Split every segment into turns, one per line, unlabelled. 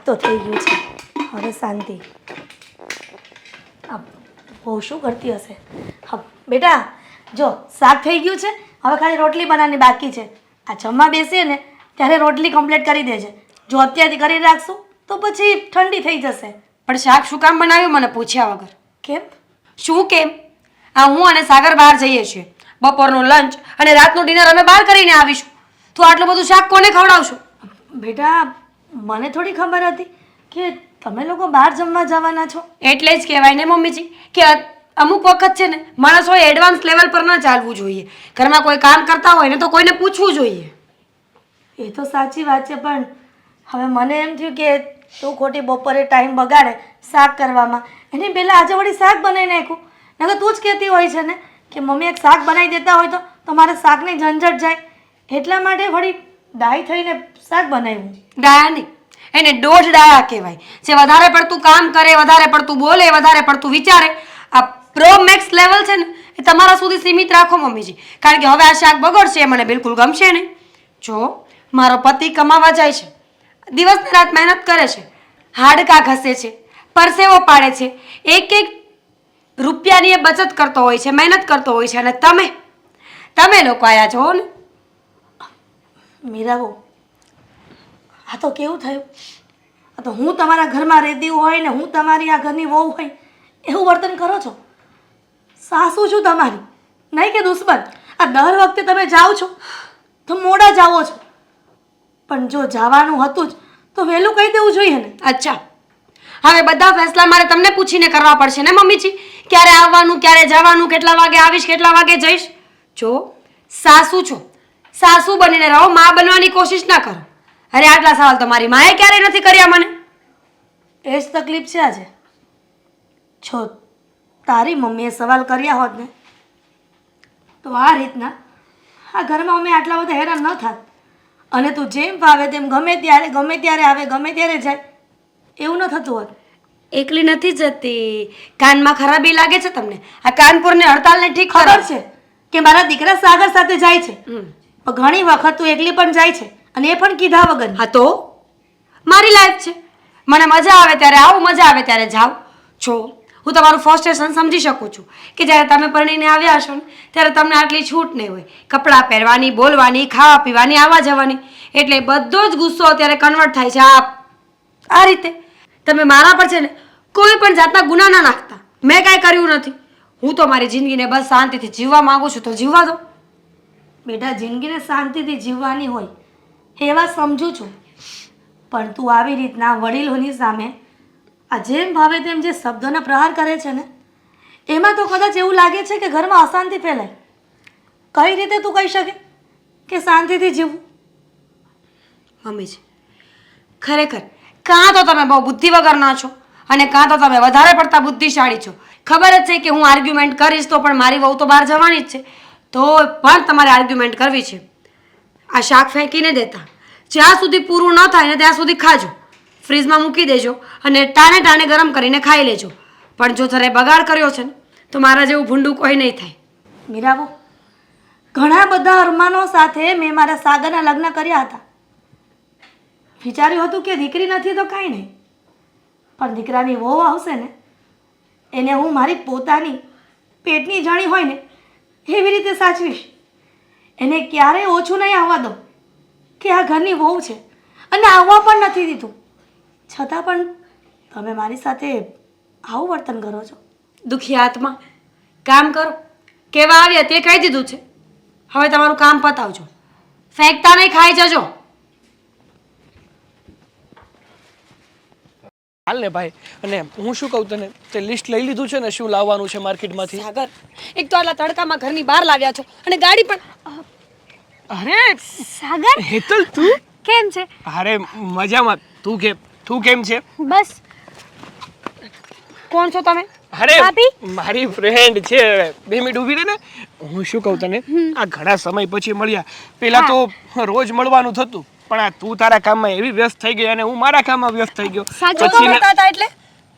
શાક તો થઈ ગયું છે, હવે શાંતિ. બહુ શું કરતી હશે? હા બેટા, જો શાક થઈ ગયું છે, હવે ખાલી રોટલી બનાવવાની બાકી છે. આ જમવા બેસીએ ને ત્યારે રોટલી કમ્પ્લીટ કરી દેજે. જો અત્યારથી કરી રાખશું તો પછી ઠંડી થઈ જશે.
પણ શાક શું કામ બનાવ્યું મને પૂછ્યા વગર?
કેમ?
શું કેમ? હું અને સાગર બહાર જઈએ છીએ. બપોરનું લંચ અને રાતનું ડિનર અમે બહાર કરીને આવીશું. તું આટલું બધું શાક કોને ખવડાવશું?
બેટા, મને થોડી ખબર હતી કે તમે લોકો બહાર જમવા જવાના છો.
એટલે જ કહેવાય ને મમ્મીજી કે અમુક વખત છે ને માણસોએ એડવાન્સ લેવલ પર ન ચાલવું જોઈએ. ઘરમાં કોઈ કામ કરતા હોય ને તો કોઈને પૂછવું જોઈએ.
એ તો સાચી વાત છે, પણ હવે મને એમ થયું કે તું ખોટી બપોરે ટાઈમ બગાડે શાક કરવામાં, એની પહેલાં આજે વળી શાક બનાવી નાખ્યું. નકર તું જ કહેતી હોય છે ને કે મમ્મી એક શાક બનાવી દેતા હોય તો તમારે શાકની ઝંઝટ જાય, એટલા માટે વળી ડાય થઈને શાક બનાવ્યું.
ડાયા નહીં, એને દોઢ ડાયા કહેવાય. જે વધારે પડતું કામ કરે, વધારે પડતું બોલે, વધારે પડતું વિચારે, આ પ્રો મેક્સ લેવલ છે ને એ તમારા સુધી સીમિત રાખો મમ્મીજી. કારણ કે હવે આ શાક બગડશે એ મને બિલકુલ ગમશે નહીં. જો મારો પતિ કમાવા જાય છે, દિવસ રાત મહેનત કરે છે, હાડકાં ઘસે છે, પરસેવો પાડે છે, એક એક રૂપિયાની એ બચત કરતો હોય છે, મહેનત કરતો હોય છે, અને તમે લોકો આયા છો ને.
મીરાબો, આ તો કેવું થયું? આ તો હું તમારા ઘરમાં રહેતી હોય ને હું તમારી આ ઘરની વહુ હોય એવું વર્તન કરો છો. સાસુ છું તમારી, નહીં કે દુશ્મન? આ દર વખતે તમે જાઓ છો તો મોડા જાઓ છો, પણ જો જવાનું હતું જ તો વહેલું કહી દેવું જોઈએ ને.
અચ્છા, હવે બધા ફેસલા મારે તમને પૂછીને કરવા પડશે ને મમ્મીજી? ક્યારે આવવાનું, ક્યારે જવાનું, કેટલા વાગે આવીશ, કેટલા વાગે જઈશ? જો સાસુ છો, સાસુ બનીને રહો, માં બનવાની કોશિશ ના કરો. અરે આટલા સવાલ તો મારી માએ ક્યારેય નથી કર્યા મને.
એ જ તકલીફ છે આજે. જો તારી મમ્મીએ સવાલ કર્યા હોત ને તો આ રીતના આ ઘરમાં અમે આટલા બધા હેરાન ન થાત. અને તું જેમ ફાવે તેમ ગમે ત્યારે આવે, ગમે ત્યારે જાય, એવું ન થતું હોત.
એકલી નથી જતી. કાનમાં ખરાબી લાગે છે તમને? આ કાનપુરની હડતાલને ઠીક કરો.
ખબર છે કે મારા દીકરા સાગર સાથે જાય છે, પણ ઘણી વખત તું એકલી પણ જાય છે, અને એ પણ કીધા વગર.
હા તો મારી લાઈફ છે, મને મજા આવે ત્યારે આવું, મજા આવે ત્યારે જાઉં. જો હું તમારું ફ્રસ્ટ્રેશન સમજી શકું છું કે જ્યારે તમે પરણીને આવ્યા હશો ને ત્યારે તમને આટલી છૂટ નહીં હોય. કપડાં પહેરવાની, બોલવાની, ખાવા પીવાની, આવવા જવાની, એટલે બધો જ ગુસ્સો અત્યારે કન્વર્ટ થાય છે આ રીતે. તમે મારા પર છે ને કોઈ પણ જાતના ગુના ના નાખતા. મેં કાંઈ કર્યું નથી. હું તો મારી જિંદગીને બસ શાંતિથી જીવવા માંગુ છું તો જીવવા દો.
બેટા, જિંદગીને શાંતિથી જીવવાની હોય એવા સમજુ છું, પણ તું આવી રીતના વડીલોની સામે આ જેમ ભાવે તેમ જે શબ્દોના પ્રહાર કરે છે ને એમાં તો કદાચ એવું લાગે છે કે ઘરમાં અશાંતિ ફેલાય. કઈ રીતે તું કહી શકે કે શાંતિથી જીવવું?
મમ્મીજી, ખરેખર કાં તો તમે બહુ બુદ્ધિ વગરના છો અને કાં તો તમે વધારે પડતા બુદ્ધિશાળી છો. ખબર જ છે કે હું આર્ગ્યુમેન્ટ કરીશ તો પણ મારી વહુ તો બહાર જવાની જ છે, તો પણ તમારે આર્ગ્યુમેન્ટ કરવી છે. આ શાક ફેંકીને દેતા, જ્યાં સુધી પૂરું ન થાય ને ત્યાં સુધી ખાજો, ફ્રીજમાં મૂકી દેજો અને ટાણે ગરમ કરીને ખાઈ લેજો. પણ જો જરા બગાડ કર્યો છે ને તો મારા જેવું ભૂંડું કોઈ નહીં થાય.
મીરાબો, ઘણા બધા અરમાનો સાથે મેં મારા સાગરના લગ્ન કર્યા હતા. વિચાર્યું હતું કે દીકરી નથી તો કાંઈ નહીં, પણ દીકરાની વહુ આવશે ને એને હું મારી પોતાની પેટની જાણી હોય ને એવી રીતે સાચવીશ. એને ક્યારેય ઓછું નહીં આવવા દઉં કે આ ઘરની વહુ છે, અને આવવા પણ નથી દીધું. છતાં પણ તમે મારી સાથે આવું વર્તન કરો છો.
દુખી આત્મા, કામ કરો. કેવા આવ્યા તે કહી દીધું છે, હવે તમારું કામ પતાવજો. ફેંકતા નહીં, ખાઈ જજો.
હાલ ને ભાઈ, અને હું શું કહું તને, તે લિસ્ટ લઈ લીધું છે ને શું લાવવાનું છે માર્કેટમાંથી?
સાગર, એક તો આટલા તડકામાં ઘરની બહાર લાવ્યા છો અને ગાડી પણ.
અરે
સાગર,
હેતલ, તું
કેમ છે?
અરે મજામાં. તું કેમ છે?
બસ.
કોણ છો તમે?
અરે
ભાભી?
મારી ફ્રેન્ડ છે. 2 મિનિટ ઊભી રહે ને. હું શું કહું તને, આ ઘણા સમય પછી મળ્યા. પેલા તો રોજ મળવાનું થતું, પણ આ તું તારા કામમાં એવી વ્યસ્ત થઈ ગઈ અને હું મારા કામમાં વ્યસ્ત થઈ ગયો.
સાચું તો હતા એટલે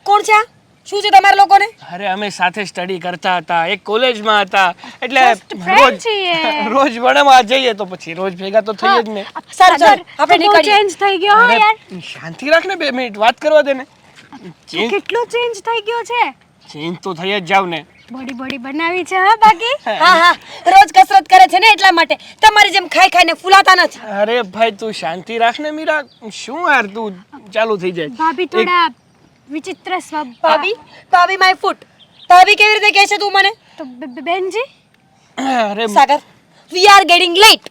કોણ છે? શું છે તમારા લોકોને?
અરે અમે સાથે સ્ટડી કરતા હતા, એક કોલેજમાં હતા, એટલે
Just friend છીએ.
રોજ ભણવા જઈએ તો પછી રોજ ભેગા તો થઈએ જ ને.
સારું ચાલો આપણે
આપણે
નીકળીએ.
ચેન્જ થઈ ગયો હો
અરે,
યાર
શાંતિ રાખ ને 2 મિનિટ વાત કરવા દે ને. ચેન્જ
કેટલો ચેન્જ થઈ ગયો છે
ચેન્જ તો થઈ જ જાવ ને.
બોડી બોડી બનાવી છે હા બાકી
હા હા રોજ કસરત કરે છે ને એટલા માટે તમારી જેમ ખાઈ ખાઈને ફૂલાતા નથી.
અરે ભાઈ તું શાંતિ રાખ ને મીરા. શું યાર તું ચાલુ થઈ જાય.
ભાભી થોડા વિચિત્ર સ્વભાવ
ભાભી માય ફૂટ. ભાભી કેવી રીતે કહે છે તું મને?
તો બેનજી
અરે
સાગર વી આર ગેટિંગ લેટ.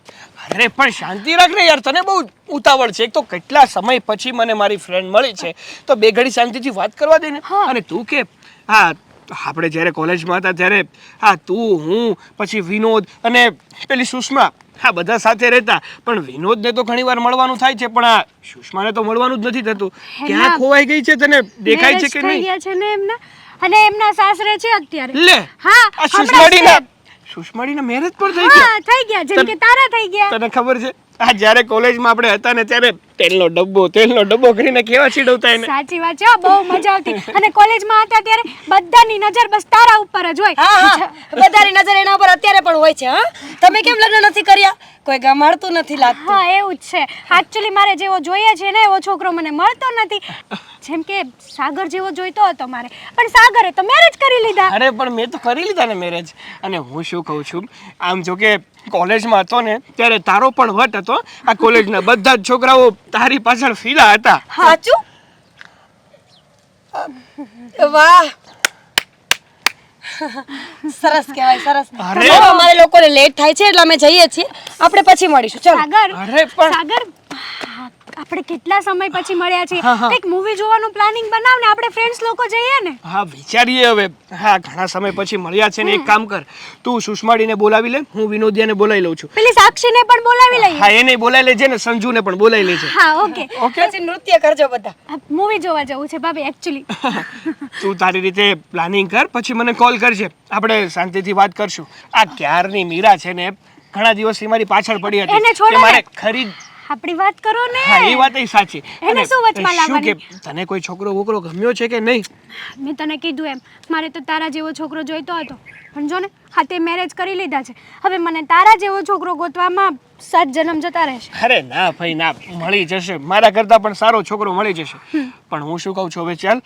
અરે પણ શાંતિ રાખ ને યાર, તને બહુ ઉતાવળ છે. એક તો કેટલા સમય પછી મને મારી ફ્રેન્ડ મળી છે, તો 2 ઘડી શાંતિથી વાત કરવા દે ને. અને તું કે હા આપણે જ્યારે કોલેજમાં હતા ત્યારે હા તું હું પછી વિનોદ અને પેલી સુષ્મા હા બધા સાથે રહેતા, પણ વિનોદને તો ઘણીવાર મળવાનું થાય છે, પણ આ સુષ્માને તો મળવાનું જ નથી થતું. ક્યાં ખોવાઈ ગઈ છે, તને દેખાય છે
marriage
કે
થઈ
નહીં?
ગયા છે ને એમના અને એમના સાસરે છે અત્યારે
લે
હા
આ સુષ્માડીના મેરેજ પણ થઈ ગયા.
હા થઈ ગયા જેમ કે તારા થઈ ગયા
તને ખબર છે આ જ્યારે કોલેજમાં આપણે હતા ને ત્યારે તેલનો ડબ્બો કરીને કેવા ચીડવતા એને.
સાચી વાત છે હો, બહુ મજા આવતી અને કોલેજમાં હતા ત્યારે બધાની નજર બસ તારા ઉપર જ હોય
હા હા બધાની નજર એના ઉપર અત્યારે પણ હોય છે. હા તમે કેમ લગ્ન નથી કર્યા? કોઈ ગમાડતું નથી લાગતું.
હા એવું જ છે એકચ્યુઅલી મારે જેવો જોઈએ છે ને એવો છોકરો મને મળતો નથી. જેમ કે સાગર જેવો જોઈતો હતો મારે, પણ સાગરે તો મેરેજ કરી લીધા.
અરે પણ મેં તો કરી લીધા ને મેરેજ. અને હું શું કહું છું, આમ જો કે કોલેજમાં હતો ને ત્યારે તારો પણ વટ હતો. આ કોલેજના બધા જ છોકરાઓ તારી પાછળ ફીલા હતા.
સાચું? વાહ સરસ કહેવાય સરસ.
અરે.
ચલો, અમારે લોકોને લેટ થાય છે એટલે અમે જઈએ છીએ. આપણે પછી મળીશું. ચલો.
સાગર
અરે પણ
સાગર આપણે કેટલા સમય પછી મળ્યા છીએ, એક મૂવી જોવાનું પ્લાનિંગ બનાવ ને આપણે ફ્રેન્ડ્સ લોકો જઈએ ને.
હા વિચારીએ હવે. હા ઘણા સમય પછી મળ્યા છે ને એક કામ કર, તું સુષ્માડીને બોલાવી લે, હું વિનોદિયાને બોલાવી લઉં છું.
પેલી સાક્ષીને પણ બોલાવી લઈએ.
હા એને બોલાવી લેજે ને સંજુને પણ બોલાવી લેજે.
હા ઓકે
ઓકે
પછી નૃત્ય કરજો બધા.
મૂવી જોવા જવું છે ભાભી એકચ્યુઅલી.
તું તારી રીતે પ્લાનિંગ કર, પછી મને કોલ કરજે, આપણે શાંતિથી વાત કરશું. આ ક્યારની મીરા છે ને ઘણા દિવસથી મારી પાછળ પડી
એને
હતી
છોડો
કે
ને.
મારે ખરીદ.
આપણી વાત કરો ને.
હા એ વાત સાચી.
એને
અને
શું વચમાં
શું કે
લાવવાની?
તને કોઈ છોકરો વોકરો ગમ્યો છે કે નહીં?
મેં તને કીધું એમ મારે તો તારા જેવો છોકરો જોઈતો હતો, પણ જો ને હા તે મેરેજ કરી લીધા છે. હવે મને તારા જેવો છોકરો ગોતવામાં 7 જન્મ જતા રહેશે.
અરે ના ભાઈ ના, મળી જશે. મારા કરતા પણ સારો છોકરો મળી જશે. પણ હું શું કહું છું હવે ચાલ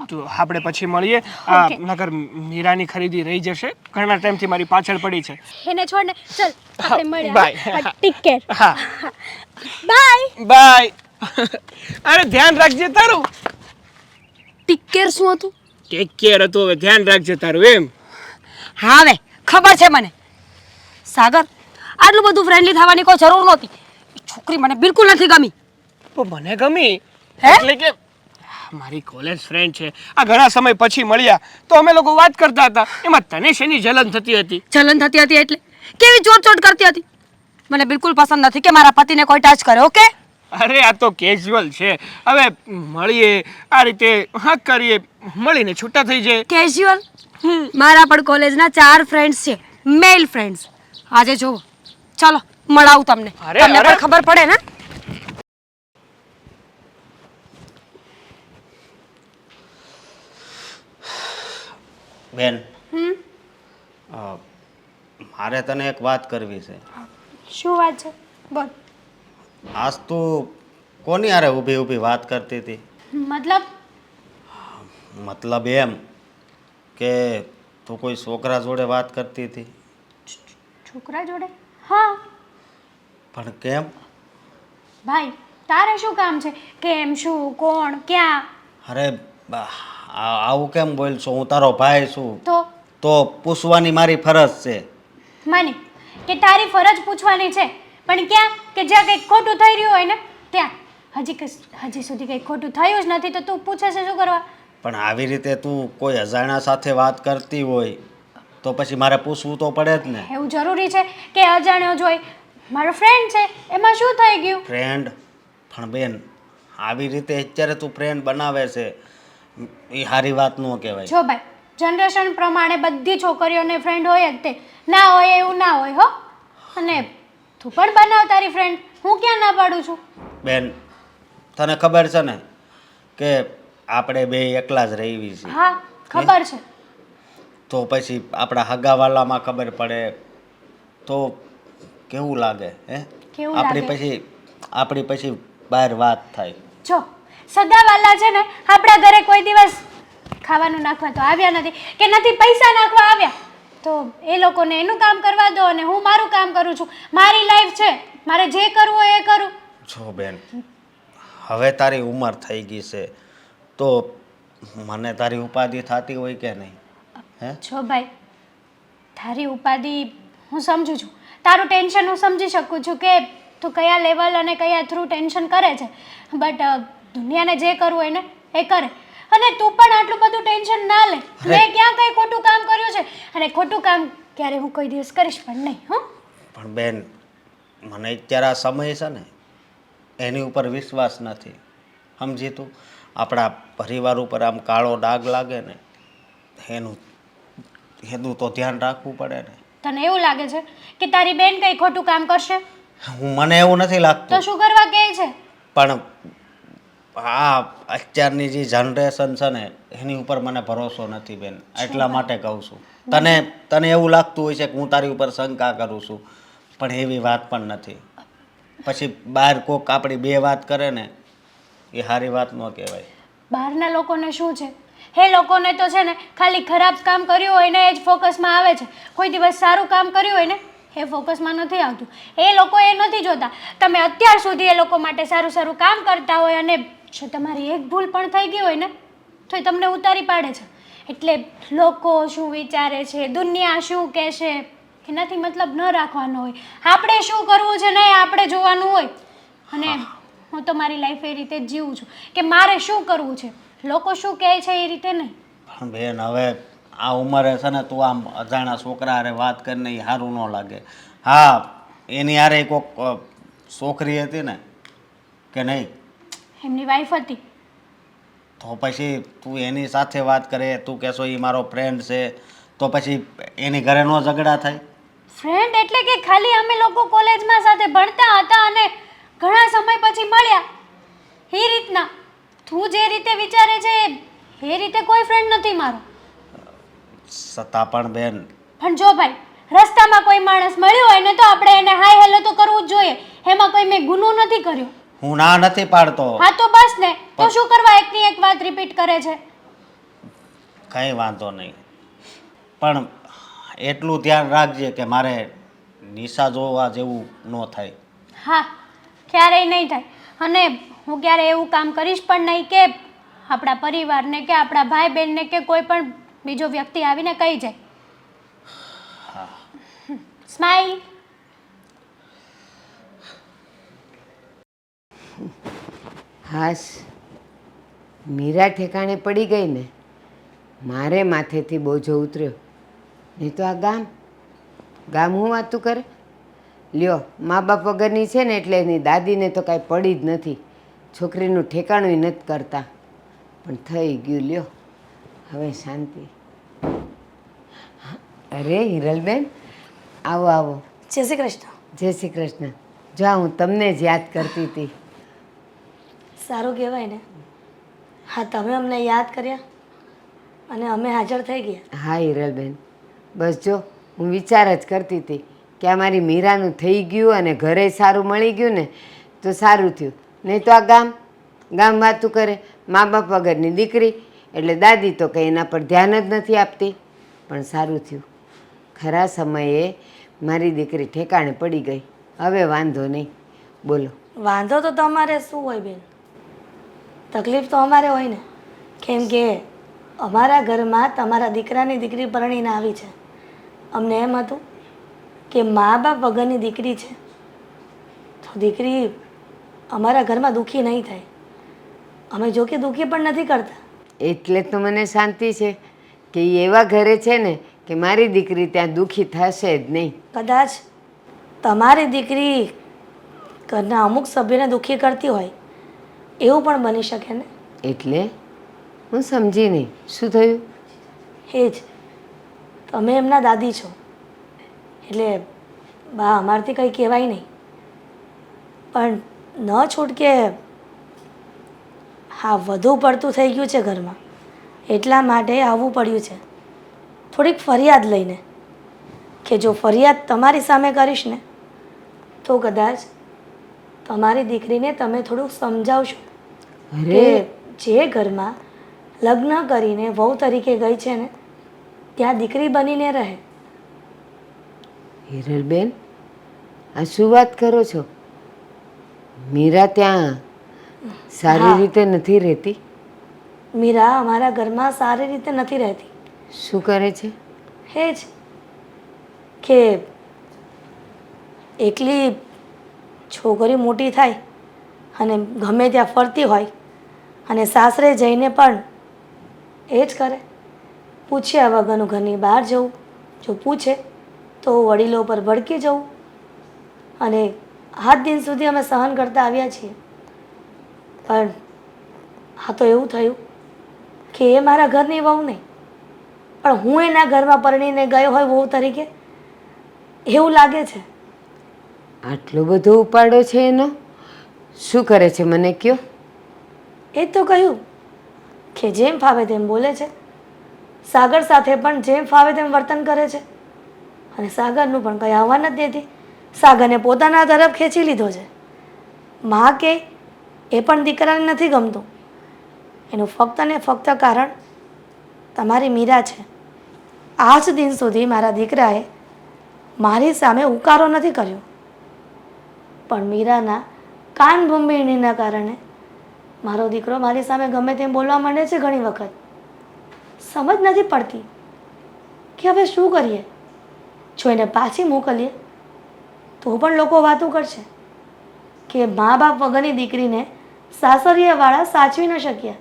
તો આપણે પછી મળીએ. આ
Okay.
નગર મીરાની ખરીદી રહી જશે, ઘણા ટાઈમથી મારી પાછળ પડી છે.
એને છોડ ને ચલ આપણે મળીએ.
bye.
Take care.
હા
બાય.
બાય. અરે ધ્યાન રાખજે તારું.
ટેક કેર શું હતું?
ટેક કેર હતું, હવે ધ્યાન રાખજે તારું એમ.
હા હવે ખબર છે મને. સાગર આટલું બધું ફ્રેન્ડલી થવાની કોઈ જરૂર નહોતી. એ છોકરી મને બિલકુલ નથી ગમી.
પણ મને ગમી.
હે?
એટલે કે મારી કોલેજ ફ્રેન્ડ છે, આ ઘણા સમય પછી મળ્યા તો અમે લોકો વાત કરતા હતા, એમાં તને શેની જલન થતી હતી?
જલન થતી હતી એટલે કેવી ચોટ કરતી હતી. મને બિલકુલ પસંદ નથી કે મારા પતિને કોઈ ટચ કરે. ઓકે
અરે આ તો કેઝ્યુઅલ છે. હવે મળીએ આ રીતે હક કરીએ, મળીને છૂટા થઈ જાય.
કેઝ્યુઅલ? મારા પણ કોલેજના 4 ફ્રેન્ડ્સ છે, મેલ ફ્રેન્ડ્સ. આજે જોવો, ચાલો મળાવું તમને.
અરે,
તમને
અરે.
પણ ખબર પડે ને.
બેન મારે તને એક વાત કરવી છે.
શું વાત છે બોલ.
આજ તું કોની હારે ઊભી ઊભી વાત કરતી હતી?
મતલબ
મતલબ એમ કે તું કોઈ છોકરા જોડે વાત કરતી હતી.
છોકરા જોડે? હા
પણ કેમ?
ભાઈ તારે શું કામ છે? કેમ, શું, કોણ, ક્યાં?
અરે આવું કેમ બોલશો? હું તારો ભાઈ છું તો પૂછવાની મારી ફરજ છે.
માની કે તારી ફરજ પૂછવાની છે, પણ ક્યાં? કે જ્યાં કંઈક ખોટું થઈ રહ્યું હોય ને ત્યાં. હજી સુધી કંઈક ખોટું થયું જ નથી તો તું પૂછે છે શું કરવા?
પણ આવી રીતે તું કોઈ અજાણ્યા સાથે વાત કરતી હોય તો પછી મારે પૂછવું તો પડે જ ને.
એવું જરૂરી છે કે અજાણ્યો જ હોય? મારો ફ્રેન્ડ છે, એમાં શું થઈ ગયું?
ફ્રેન્ડ? પણ બેન આવી રીતે અત્યારે તું ફ્રેન્ડ બનાવે છે એ સારી વાત ન કહેવાય.
જો ભાઈ જનરેશન પ્રમાણે બધી છોકરીઓને ફ્રેન્ડ હોય જ તે, ના હોય એવું ના હોય હો. અને તું પણ બનાવ તારી ફ્રેન્ડ, હું ક્યાં ના પાડું છું.
બેન તને ખબર છે ને કે આપણે બે એકલા જ રહેવી છીએ.
હા ખબર છે.
તો પછી આપણા હગાવાલામાં ખબર પડે તો કેવું લાગે હે?
કેવું
આપણી પછી બહાર વાત થાય.
જો સગાવાલા છે ને આપણા ઘરે કોઈ દિવસ ખાવાનું નાખવા તો આવ્યા નથી કે નથી પૈસા નાખવા આવ્યા, તો એ લોકોને એનું કામ કરવા દો અને હું મારું કામ કરું છું. મારી લાઈફ છે, મારે જે કરવું હોય એ કરું.
જો બેન, હવે તારી ઉંમર થઈ ગઈ છે તો મને તારી ઉપાધિ થતી હોય કે નહીં? હે?
જો ભાઈ, તારી ઉપાધિ હું સમજુ છું, તારું ટેન્શન હું સમજી શકું છું કે તું કયા લેવલ અને કયા થ્રુ ટેન્શન કરે છે, બટ દુનિયાને જે કરવું હોય ને એ કરે. અને તું પણ આટલું બધું ટેન્શન ના લે. મેં ક્યાં કંઈ ખોટું કામ કર્યું છે? અને ખોટું કામ ક્યારે હું કોઈ દિવસ કરીશ પણ નહીં. હં?
પણ બેન, મને અત્યારે આ સમય છે ને એની ઉપર વિશ્વાસ નથી. સમજી તું? આપણા પરિવાર ઉપર આમ કાળો ડાઘ લાગે ને એનું તો ધ્યાન રાખવું પડે ને.
તને એવું લાગે છે કે તારી બેન કંઈ ખોટું કામ કરશે?
મને એવું નથી
તો
લાગતું.
શું કરવા કહે છે?
પણ આ અત્યારની જે જનરેશન છે ને એની ઉપર મને ભરોસો નથી બેન, એટલા માટે કહું છું. તને એવું લાગતું હોય છે કે હું તારી ઉપર શંકા કરું છું, પણ એવી વાત પણ નથી. પછી બહાર કોક આપણી બે વાત કરે ને એ સારી વાત ન કહેવાય.
બહારના લોકોને શું છે, એ લોકોને તો છે ને ખાલી ખરાબ કામ કર્યું હોય ને એ જ ફોકસમાં આવે છે. કોઈ દિવસ સારું કામ કર્યું હોય ને એ ફોકસમાં નથી આવતું. એ લોકો એ નથી જોતા. તમે અત્યાર સુધી એ લોકો માટે સારું સારું કામ કરતા હોય અને જો તમારી એક ભૂલ પણ થઈ ગઈ હોય ને તો એ તમને ઉતારી પાડે છે. એટલે લોકો શું વિચારે છે, દુનિયા શું કહેશે, એનાથી મતલબ ન રાખવાનો હોય. આપણે શું કરવું છે ને એ આપણે જોવાનું હોય. અને હું તો મારી લાઈફ એ રીતે જ જીવું છું કે મારે શું કરવું છે, લોકો શું કહે છે એ રીતે નહીં.
પણ બેન, હવે આ ઉંમરે છે ને તું આમ અજાણા છોકરા હારે વાત કરીને એ સારું ન લાગે. હા, એની હારે કોક છોકરી હતી ને કે નહીં?
એમની વાઈફ હતી.
તો પછી તું એની સાથે વાત કરે, તું કહેશો એ મારો ફ્રેન્ડ છે, તો પછી એની ઘરે નો ઝઘડા થાય?
ફ્રેન્ડ એટલે કે ખાલી અમે લોકો કોલેજમાં સાથે ભણતા હતા અને ઘણા સમય પછી મળ્યા એ રીતના. તું જે રીતે વિચારે છે એ રીતે કોઈ ફ્રેન્ડ નથી મારો.
છતાં પણ બેન,
પણ જો ભાઈ, રસ્તામાં કોઈ માણસ મળ્યો હોય ને તો આપણે એને હાય હેલો તો કરવું જ જોઈએ. એમાં કોઈ મેં ગુનો નથી કર્યો.
હું ના નથી પાડતો.
હા તો બસ ને, તો શું કરવા એકની એક વાત રિપીટ કરે છે?
કંઈ વાંધો નહીં, પણ એટલું ધ્યાન રાખજે કે મારે નિશા જોવા જેવું ન થાય.
હા, ક્યારેય નહીં થાય. અને હું ક્યારેય એવું કામ કરીશ પણ નહીં કે આપણા પરિવારને કે આપણા ભાઈ બહેનને કે કોઈ પણ બીજો વ્યક્તિ આવીને કહી જાય. સ્માઈલ.
હાશ, મીરા ઠેકાણે પડી ગઈ ને, મારે માથેથી બોજો ઉતર્યો. નહીં તો આ ગામ હું વાતું કરે. લ્યો, મા બાપ વગરની છે ને એટલે એની દાદીને તો કાંઈ પડી જ નથી. છોકરીનું ઠેકાણું નથી કરતા. પણ થઈ ગયું. લ્યો, હવે શાંતિ. અરે હિરલબેન, આવો આવો.
જય શ્રી કૃષ્ણ.
જય શ્રી કૃષ્ણ. જો હું તમને જ યાદ કરતી હતી.
સારું કહેવાય ને. હા, તમે અમને યાદ કર્યા અને અમે હાજર થઈ ગયા.
હા હિરલબેન, બસ જો હું વિચાર જ કરતી હતી કે આ મારી મીરાનું થઈ ગયું અને ઘરે સારું મળી ગયું ને તો સારું થયું. નહીં તો આ ગામ વાતું કરે, મા બાપ વગરની દીકરી એટલે દાદી તો કંઈ એના પર ધ્યાન જ નથી આપતી. પણ સારું થયું, ખરા સમયે મારી દીકરી ઠેકાણે પડી ગઈ. હવે વાંધો નહીં. બોલો.
વાંધો તો તમારે શું હોય બેન, તકલીફ તો અમારે હોય ને. કેમ કે અમારા ઘરમાં તમારા દીકરાની દીકરી પરણીને આવી છે. અમને એમ હતું કે મા બાપ વગરની દીકરી છે તો દીકરી અમારા ઘરમાં દુઃખી નહીં થાય. અમે જો કે દુઃખી પણ નથી કરતા.
એટલે તો મને શાંતિ છે કે એ એવા ઘરે છે ને કે મારી દીકરી ત્યાં દુઃખી થશે જ નહીં.
કદાચ તમારી દીકરી ઘરના અમુક સભ્યને દુઃખી કરતી હોય એવું પણ બની શકે ને.
એટલે હું સમજી નહીં, શું થયું?
એ જ, તમે એમના દાદી છો એટલે બા અમારથી કંઈ કહેવાય નહીં. પણ ન છૂટકે હા વધુ પડતું થઈ ગયું છે ઘરમાં, એટલા માટે આવવું પડ્યું છે થોડીક ફરિયાદ લઈને, કે જો ફરિયાદ તમારી સામે કરીશ ને તો કદાચ તમારી દીકરીને તમે થોડુંક સમજાવશો કે
અરે
જે ઘરમાં લગ્ન કરીને વહુ તરીકે ગઈ છે ને ત્યાં દીકરી બનીને રહે.
હિરલબેન, આ શું વાત કરો છો? મીરા ત્યાં સારી
હા.
રીતે નથી રહેતી?
મીરા અમારા ઘરમાં સારી રીતે નથી રહેતી.
શું કરે છે?
એ જ કે એકલી છોકરી મોટી થાય અને ગમે ત્યાં ફરતી હોય અને સાસરે જઈને પણ એ જ કરે, પૂછ્યા વગરનું ઘરની બહાર જવું, જો પૂછે તો વડીલો પર ભડકી જવું, અને આજ દિન સુધી અમે સહન કરતા આવ્યા છીએ. પણ આ તો એવું થયું કે એ મારા ઘરની વહુ નહીં, પણ હું એના ઘરમાં પરણીને ગયો હોય વહુ તરીકે એવું લાગે છે.
આટલો બધો ઉપાડો છે એનો? શું કરે છે મને કયો?
એ જ તો કહ્યું કે જેમ ફાવે તેમ બોલે છે, સાગર સાથે પણ જેમ ફાવે તેમ વર્તન કરે છે, અને સાગરનું પણ કંઈ આવવા નથી દેતી. સાગરને પોતાના તરફ ખેંચી લીધો છે. માં કે એ પણ દીકરાને નથી ગમતું, એનું ફક્ત ને ફક્ત કારણ તમારી મીરા છે. આજ દિન સુધી મારા દીકરાએ મારી સામે ઉકારો નથી કર્યો, પણ મીરાના કાન ભંભીણીના કારણે મારો દીકરો મારી સામે ગમે તેમ બોલવા માંડે છે. ઘણી વખત સમજ નથી પડતી કે હવે શું કરીએ. જો એને પાછી મોકલીએ તો પણ લોકો વાતો કરશે કે મા બાપ વગરની દીકરીને સાસરિયાવાળા સાચવી ન શક્યા,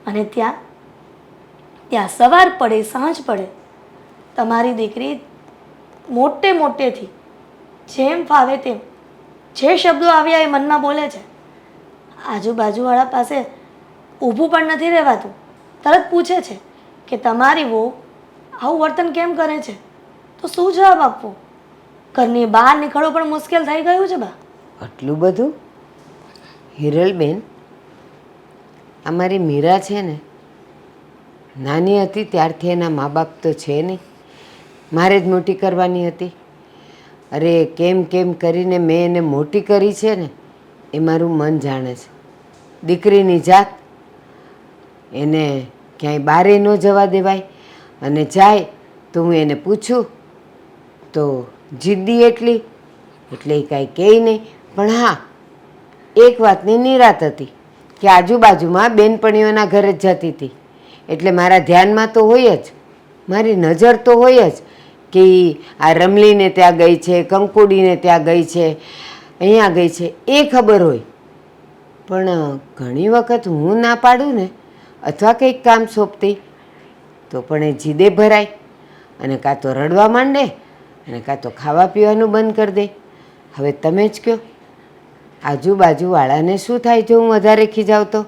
અને ત્યાં સવાર પડે સાંજ પડે તમારી દીકરી મોટેથી જેમ ફાવે તેમ જે શબ્દો આવ્યા એ મનમાં બોલે છે. આજુબાજુવાળા પાસે ઊભું પણ નથી રહેવાતું, તરત પૂછે છે કે તમારી વહુ આવું વર્તન કેમ કરે છે, તો શું જવાબ આપવો? ઘરની બહાર નીકળવું પણ મુશ્કેલ થઈ ગયું છે બા.
આટલું બધું? હિરલબેન, અમારી મીરા છે ને, નાની હતી ત્યારથી એના મા બાપ તો છે નહીં, મારે જ મોટી કરવાની હતી. અરે કેમ કેમ કરીને મેં એને મોટી કરી છે ને એ મારું મન જાણે છે. દીકરીની જાત, એને ક્યાંય બારે ન જવા દેવાય, અને જાય તો હું એને પૂછું તો જિદ્દી એટલી, એટલે એ કાંઈ કહે નહીં. પણ હા, એક વાતની નિરાત હતી કે આજુબાજુમાં બેનપણીઓના ઘરે જ જતી હતી, એટલે મારા ધ્યાનમાં તો હોય જ, મારી નજર તો હોય જ કે આ રમલીને ત્યાં ગઈ છે, કંકુડીને ત્યાં ગઈ છે, અહીંયા ગઈ છે, એ ખબર હોય. પણ ઘણી વખત હું ના પાડું ને અથવા કંઈક કામ સોંપતી તો પણ એ જીદે ભરાય, અને કાં તો રડવા માંડે અને કાં તો ખાવા પીવાનું બંધ કરી દે. હવે તમે જ કહો, આજુબાજુવાળાને શું થાય જો હું વધારે ખીજાવ તો?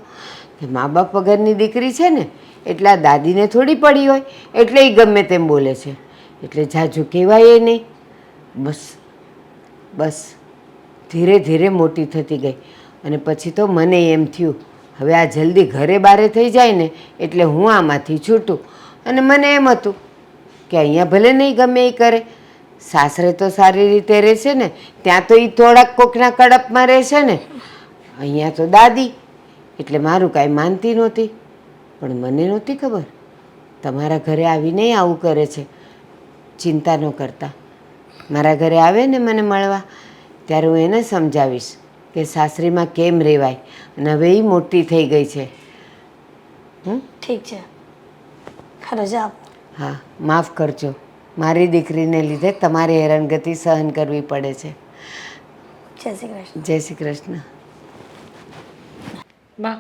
કે મા બાપ વગરની દીકરી છે ને એટલે આ દાદીને થોડી પડી હોય એટલે એ ગમે તેમ બોલે છે, એટલે જાજુ કહેવાય એ નહીં. બસ ધીરે ધીરે મોટી થતી ગઈ, અને પછી તો મને એમ થયું હવે આ જલ્દી ઘરે બારે થઈ જાય ને એટલે હું આમાંથી છૂટું. અને મને એમ હતું કે અહીંયા ભલે નહીં ગમે એ કરે, સાસરે તો સારી રીતે રહેશે ને, ત્યાં તો એ થોડાક કોકના કડપમાં રહેશે ને, અહીંયા તો દાદી, એટલે મારું કાંઈ માનતી નહોતી. પણ મને નહોતી ખબર તમારા ઘરે આવીને આવું કરે છે. ચિંતા ન કરતા, મારા ઘરે આવે ને મને મળવા ત્યારે હું એને સમજાવીશ કે સાસરીમાં કેમ રહેવાય, અને હવે એ મોટી થઈ ગઈ છે.
ઠીક છે, રજા આપો.
હા, માફ કરજો, મારી દીકરીને લીધે તમારે હેરાનગતિ સહન કરવી પડે છે.
જય શ્રી કૃષ્ણ.
જય શ્રી કૃષ્ણ.
બા,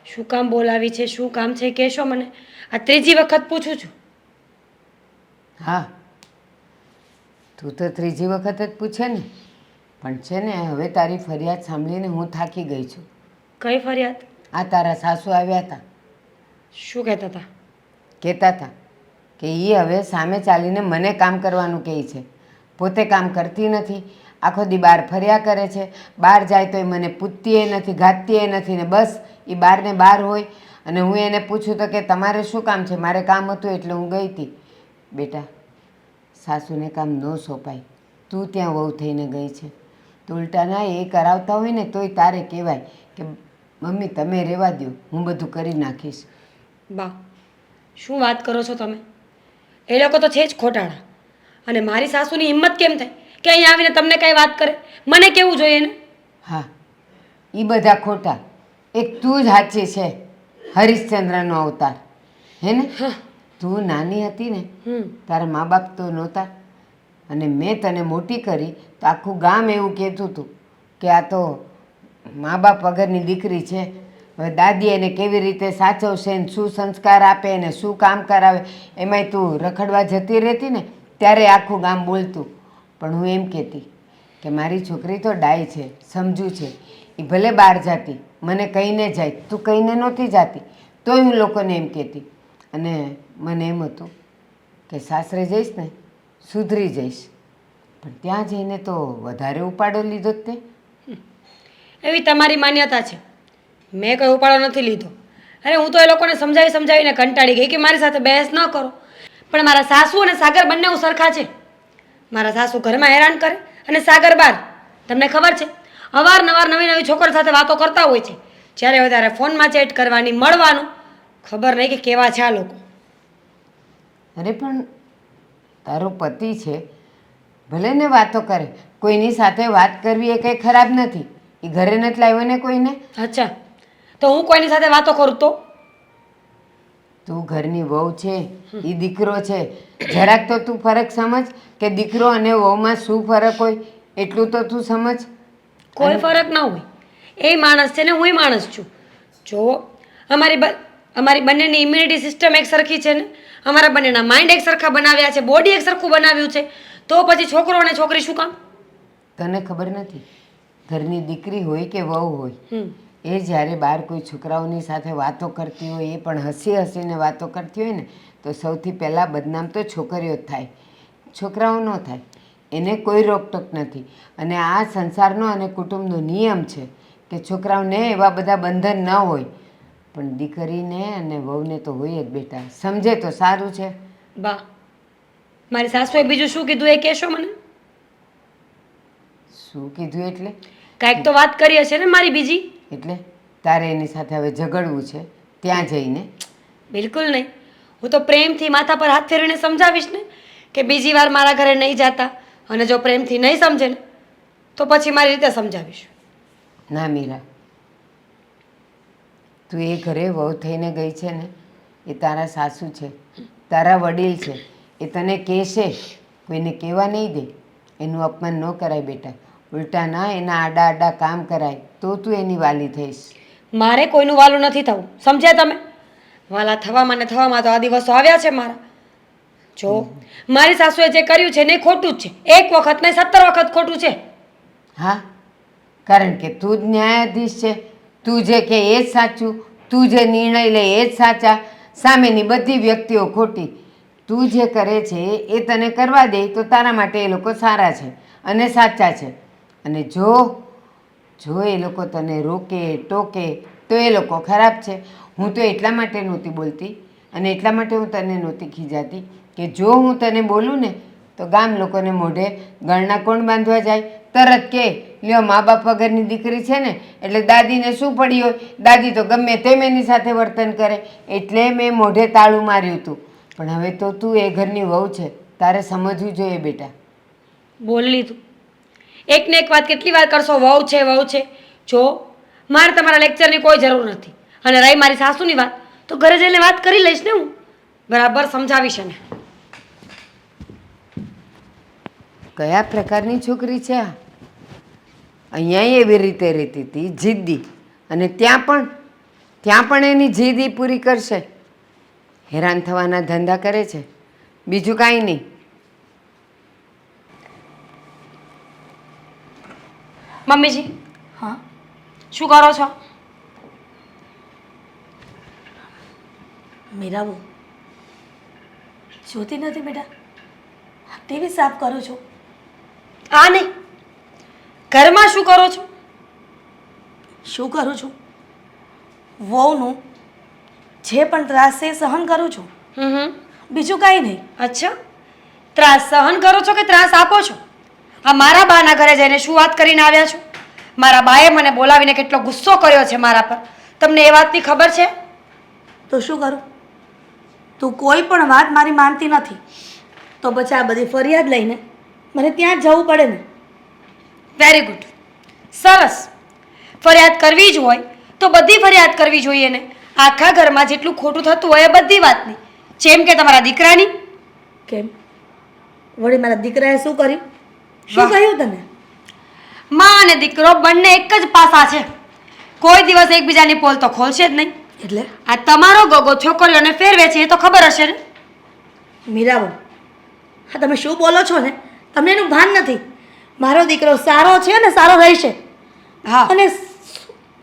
શું કામ બોલાવી છે, શું કામ છે કહેશો મને? આ ત્રીજી વખત પૂછું છું.
હા, તું તો ત્રીજી વખત જ પૂછે ને, પણ છે ને હવે તારી ફરિયાદ સાંભળીને હું થાકી ગઈ છું.
કઈ ફરિયાદ?
આ તારા સાસુ આવ્યા હતા,
શું કહેતા હતા?
કહેતા હતા કે એ હવે સામે ચાલીને મને કામ કરવાનું કહે છે, પોતે કામ કરતી નથી, આખો દી બહાર ફર્યા કરે છે. બહાર જાય તો એ મને પૂછતીએ નથી, ગાતતીએ નથી ને બસ એ બહાર ને બહાર હોય. અને હું એને પૂછું તો કે તમારે શું કામ છે? મારે કામ હતું એટલે હું ગઈ હતી. બેટા, સાસુને કામ ન સોંપાય. તું ત્યાં વહુ થઈને ગઈ છે તો ઉલટાના એ કરાવતા હોય ને તોય તારે કહેવાય કે મમ્મી તમે રહેવા દો, હું બધું કરી નાખીશ.
બા, શું વાત કરો છો તમે? એ લોકો તો છે જ ખોટાડા. અને મારી સાસુની હિંમત કેમ થાય કે અહીં આવીને તમને કઈ વાત કરે? મને કેવું જોઈએ ને?
હા, એ બધા ખોટા. એક તું જ સાચી છે, હરિશ્ચંદ્રનો અવતાર. હે ને? તું નાની હતી ને તારા મા બાપ તો નહોતા અને મેં તને મોટી કરી તો આખું ગામ એવું કહેતું હતું કે આ તો મા બાપ વગરની દીકરી છે. હવે દાદી એને કેવી રીતે સાચવશે ને શું સંસ્કાર આપે ને શું કામ કરાવે, એમાંય તું રખડવા જતી રહેતી ને ત્યારે આખું ગામ બોલતું. પણ હું એમ કહેતી કે મારી છોકરી તો ડાય છે, સમજુ છે. એ ભલે બહાર જાતી, મને કહીને જાય, તું કહીને નહોતી જાતી તોય હું લોકોને એમ કહેતી. અને મને એમ હતું કે સાસરે જઈશ ને સુધરી જઈશ. પણ ત્યાં જઈને તો વધારે ઉપાડો લીધો જ તે.
એવી તમારી માન્યતા છે. મેં કોઈ ઉપાડો નથી લીધો. અરે હું તો એ લોકોને સમજાવીને કંટાળી ગઈ કે મારી સાથે બહેસ ન કરો. પણ મારા સાસુ અને સાગર બંને સરખા છે. મારા સાસુ ઘરમાં હેરાન કરે અને સાગર બહાર. તમને ખબર છે, અવારનવાર નવી નવી છોકરી સાથે વાતો કરતા હોય છે. જ્યારે વધારે ફોનમાં ચેટ કરવાની, મળવાનું, ખબર નહીં કે કેવા છે આ લોકો.
અરે પણ તારો પતિ છે, ભલે ને વાતો કરે, કોઈની સાથે વાત કરવી એ કંઈ ખરાબ નથી. એ ઘરે નથી લાવ્યો ને કોઈને.
અચ્છા, તો હું કોઈની સાથે વાતો કરું તો?
તું ઘરની વહુ છે, એ દીકરો છે. જરાક તો તું ફરક સમજ કે દીકરો અને વહુમાં શું ફરક હોય, એટલું તો તું સમજ.
કોઈ ફરક ના હોય. એ માણસ છે ને હું માણસ છું. જુઓ, અમારી બંનેની ઇમ્યુનિટી સિસ્ટમ એક સરખી છે ને, અમારા બંનેના માઇન્ડ એક સરખા બનાવ્યા છે, બોડી એક સરખું બનાવ્યું છે. તો પછી છોકરો અને છોકરી શું કામ?
તને ખબર નથી, ઘરની દીકરી હોય કે વહુ હોય, એ જ્યારે બહાર કોઈ છોકરાઓની સાથે વાતો કરતી હોય, એ પણ હસી હસીને વાતો કરતી હોય ને, તો સૌથી પહેલાં બદનામ તો છોકરીઓ જ થાય, છોકરાઓ ન થાય. એને કોઈ રોકટોક નથી. અને આ સંસારનો અને કુટુંબનો નિયમ છે કે છોકરાઓને એવા બધા બંધન ન હોય, પણ દીકરીને અને વહુને તો હોય જ બેટા. સમજે તો સારું છે.
બા, મારી સાસુએ બીજું શું કીધું એ કહેશો મને?
શું કીધું એટલે?
કાંઈક તો વાત કરી હશે ને મારી બીજી?
એટલે તારે એની સાથે હવે ઝઘડવું છે ત્યાં જઈને?
બિલકુલ નહીં. હું તો પ્રેમથી માથા પર હાથ ફેરવીને સમજાવીશ ને કે બીજી વાર મારા ઘરે નહીં જાતા. અને જો પ્રેમથી નહીં સમજે ને તો પછી મારી રીતે સમજાવીશ.
ના મીરા, તું એ ઘરે વહુ થઈને ગઈ છે ને, એ તારા સાસુ છે, તારા વડીલ છે. એ તને કહેશે, કોઈને કહેવા નહીં દે. એનું અપમાન ન કરાય બેટા. ઉલટા ના એના આડા આડા કામ કરાય તો તું એની વાલી થઈશ.
મારે કોઈનું વાલું નથી થવું, સમજ્યા તમે? વાલા થવામાં ને થવામાં તો આ દિવસો આવ્યા છે મારા. જો મારી સાસુએ જે કર્યું છે ને એ ખોટું જ છે. એક વખત નહીં 17 વખત ખોટું છે.
હા, કારણ કે તું જ ન્યાયાધીશ છે. તું જે કે એ જ સાચું, તું જે નિર્ણય લે એ જ સાચા, સામેની બધી વ્યક્તિઓ ખોટી. તું જે કરે છે એ તને કરવા દે તો તારા માટે એ લોકો સારા છે અને સાચા છે. અને જો એ લોકો તને રોકે ટોકે તો એ લોકો ખરાબ છે. હું તો એટલા માટે નહોતી બોલતી અને એટલા માટે હું તને નહોતી ખીજાતી કે જો હું તને બોલું ને તો ગામ લોકોને મોઢે ગળના કોણ બાંધવા જાય? તરત કે લ્યો મા બાપ વગરની દીકરી છે ને એટલે દાદીને શું પડી હોય, દાદી તો ગમે તેમ એની સાથે વર્તન કરે. એટલે મેં મોઢે તાળું માર્યું હતું. પણ હવે તો તું એ ઘરની વહુ છે, તારે સમજવું જોઈએ બેટા.
બોલી લીધું. એકને એક વાત કેટલી વાર કરશો? વહુ છે વહુ છે. જો મારે તમારા લેક્ચરની કોઈ જરૂર નથી. અને રહી મારી સાસુની વાત, તો ઘરે જઈને વાત કરી લઈશ ને હું. બરાબર સમજાવીશ એને.
કયા પ્રકારની છોકરી છે આ? અહીંયા એવી રીતે રહેતી હતી, જિદ્દી. અને ત્યાં પણ એની જીદ ઈ પૂરી કરશે. હેરાન થવાના ધંધા કરે છે, બીજું કાંઈ નહીં.
મમ્મીજી,
હા,
શું કરો છો?
મીરાબુ, જોતી નથી બેટા? ટીવી સાફ કરું છું.
આ નહીં, ઘરમાં શું કરો છો?
શું કરું છું? વહુનું જે પણ ત્રાસ છે એ સહન કરું છું, બીજું કાંઈ નહીં.
અચ્છા, ત્રાસ સહન કરો છો કે ત્રાસ આપો છો? આ મારા બાના ઘરે જઈને શું વાત કરીને આવ્યા છો? મારા બાએ મને બોલાવીને કેટલો ગુસ્સો કર્યો છે મારા પર, તમને એ વાતની ખબર છે?
તો શું કરું? તું કોઈ પણ વાત મારી માનતી નથી, તો પછી આ બધી ફરિયાદ લઈને મને ત્યાં જ જવું પડે ને.
વેરી ગુડ, સરસ. ફરિયાદ કરવી જ હોય તો બધી ફરિયાદ કરવી જોઈએ ને. આખા ઘરમાં જેટલું ખોટું થતું હોય એ બધી વાતની, જેમ કે તમારા દીકરાની.
કેમ? વળી મારા દીકરાએ શું કર્યું? શું
વાહ.
કહ્યું તને?
માં અને દીકરો બંને એક જ પાસા છે, કોઈ દિવસ એકબીજાની પોલ તો ખોલશે જ નહીં.
એટલે
આ તમારો ગગો છોકરીઓને ફેરવે છે એ તો ખબર હશે ને.
મીરાબો, હા તમે શું બોલો છો ને, તમને એનું ભાન નથી. મારો દીકરો સારો છે ને સારો રહેશે.
હા,
અને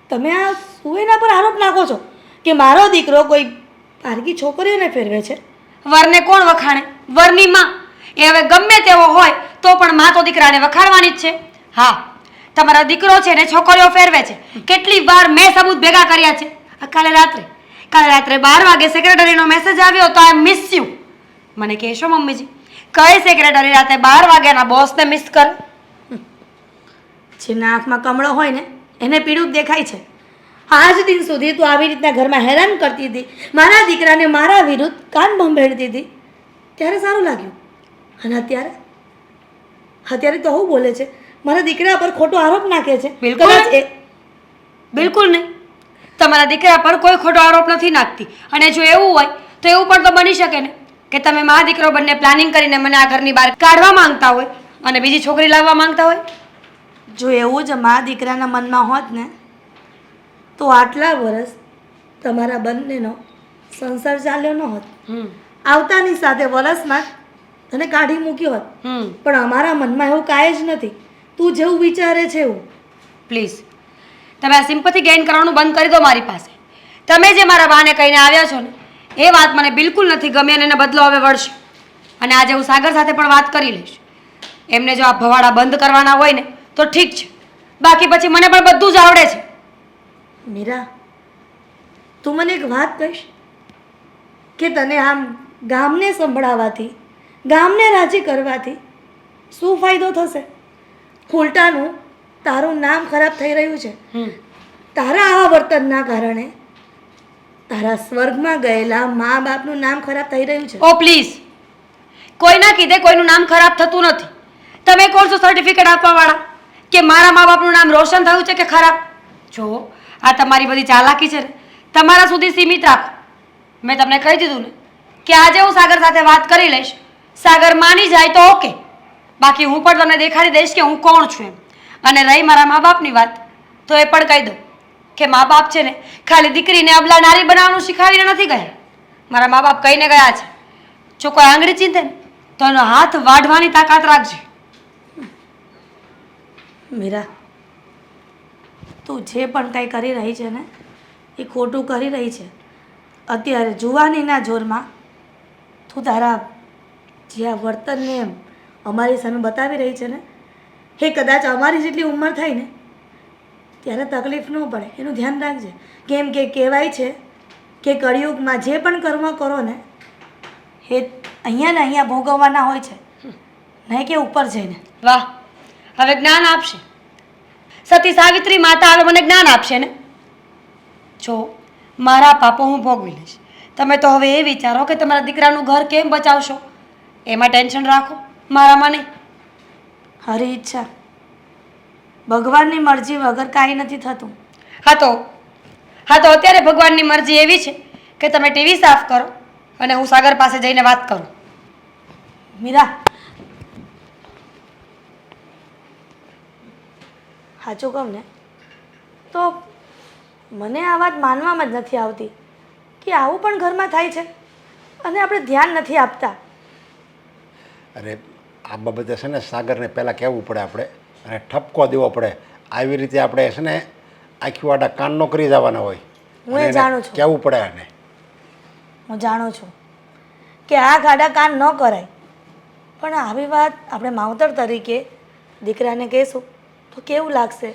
તમે આ સુવેના પર આરોપ નાખો છો કે મારો દીકરો કોઈ પારકી છોકરીઓને ફેરવે છે.
વરને કોણ વખાણે? વરની માં. એ હવે ગમે તેવો હોય તો પણ માં તો દીકરાને વખાણવાની જ છે. હા, તમારો દીકરો છે ને છોકરીઓ ફેરવે છે. કેટલી વાર મેં સબૂત ભેગા કર્યા છે. આ કાલે રાત્રે 12 વાગે સેક્રેટરીનો મેસેજ આવ્યો તો આઈ મિસ યુ. મને કહેશો મમ્મીજી, કઈ સેક્રેટરી રાતે 12 વાગ્યાના બોસને મિસ કરે?
જેના આંખમાં કમળો હોય ને એને પીળું જ દેખાય છે. આજ દિન સુધી તું આવી રીતના ઘરમાં હેરાન કરતી હતી, મારા દીકરાને મારા વિરુદ્ધ કાન ભંભેડતી હતી, ત્યારે સારું લાગ્યું. અને અત્યારે તો હું બોલે છે, મારા દીકરા પર ખોટો આરોપ નાખે છે.
બિલકુલ
કદાચ એ
બિલકુલ નહીં. તમારા દીકરા પર કોઈ ખોટો આરોપ નથી નાખતી. અને જો એવું હોય તો એવું પણ તો બની શકે ને કે તમે મા દીકરો બંને પ્લાનિંગ કરીને મને આ ઘરની બહાર કાઢવા માંગતા હોય અને બીજી છોકરી લાવવા માંગતા હોય.
જો એવું જ મા દીકરાના મનમાં હોત ને તો આટલા વર્ષ તમારા બંનેનો સંસાર ચાલ્યો ન હોત. આવતાની સાથે વરસમાં તને કાઢી મૂક્યો હોત. પણ અમારા મનમાં એવું કાંઈ જ નથી. તું જેવું વિચારે છે એવું.
પ્લીઝ તમે આ સિમ્પથી ગેઇન કરવાનું બંધ કરી દો મારી પાસે. તમે જે મારા બાને કહીને આવ્યા છો ને એ વાત મને બિલકુલ નથી ગમી અને એને બદલો હવે વળશે. અને આજે હું સાગર સાથે પણ વાત કરી લઈશ. એમને જો આ ભવાડા બંધ કરવાના હોય ને તો ઠીક છે, બાકી પછી મને પણ બધું જ આવડે છે.
મીરા, તું મને એક વાત કહીશ કે તને આમ ગામને સંભળાવવાથી, ગામને રાજી કરવાથી શું ફાયદો થશે? ઉલટાનું તારું નામ ખરાબ થઈ રહ્યું છે. તારા આવા વર્તનના કારણે તારા સ્વર્ગમાં ગયેલા મા બાપનું નામ ખરાબ થઈ રહ્યું છે.
ઓ પ્લીઝ, કોઈના કીધે કોઈનું નામ ખરાબ થતું નથી. તમે કોણ છો સર્ટિફિકેટ આપવાવાળા કે મારા મા બાપનું નામ રોશન થયું છે કે ખરાબ? જો આ તમારી બધી ચાલાકી છે ને તમારા સુધી સીમિત રાખો. મેં તમને કહી દીધું ને કે આજે હું સાગર સાથે વાત કરી લઈશ. સાગર માની જાય તો ઓકે, બાકી હું પણ તમને દેખાડી દઈશ કે હું કોણ છું એમ. અને રહી મારા મા બાપની વાત, તો એ પણ કહી દઉં કે મા બાપ છે ને ખાલી દીકરીને અબલા નારી બનાવવાનું શીખવાડીને નથી ગયા. મારા મા બાપ કહીને ગયા છે, જો કોઈ આંગળી ચીંધે ને તો એનો હાથ વાઢવાની તાકાત રાખજે.
મીરા, તું જે પણ કંઈ કરી રહી છે ને એ ખોટું કરી રહી છે. અત્યારે જુવાનીના જોરમાં તું તારા જે આ વર્તનને અમારી સામે બતાવી રહી છે ને એ કદાચ અમારી જેટલી ઉંમર થાય ને ત્યારે તકલીફ ન પડે એનું ધ્યાન રાખજે. કેમ કે કહેવાય છે કે કળિયુગમાં જે પણ કર્મ કરો ને એ અહીંયા ને અહીંયા ભોગવવાના હોય છે, નહીં કે ઉપર જઈને.
વાહ, હવે જ્ઞાન આપશે. સતી સાવિત્રી માતા હવે મને જ્ઞાન આપશે ને. જો મારા પાપો હું ભોગવી લઈશ. તમે તો હવે એ વિચારો કે તમારા દીકરાનું ઘર કેમ બચાવશો, એમાં ટેન્શન રાખો, મારામાં નહીં.
હરી ઈચ્છા, ભગવાનની મરજી વગર કાંઈ નથી થતું.
હા તો અત્યારે ભગવાનની મરજી એવી છે કે તમે ટીવી સાફ કરો અને હું સાગર પાસે જઈને વાત કરું.
મીરા, સાચું કહું ને તો મને આ વાત માનવામાં જ નથી આવતી કે આવું પણ ઘરમાં થાય છે અને આપણે ધ્યાન નથી આપતા.
અરે આ બાબતે છે ને સાગરને પહેલાં કહેવું પડે આપણે, અને ઠપકો દેવો પડે. આવી રીતે આપણે છે ને આખી વાડા કાન નો કરી જવાના હોય.
હું એ જાણું છું.
કહેવું પડે એને.
હું જાણું છું કે આ ગાડા કાન ન કરાય, પણ આવી વાત આપણે માવતર તરીકે દીકરાને કહેશું તો કેવું લાગશે?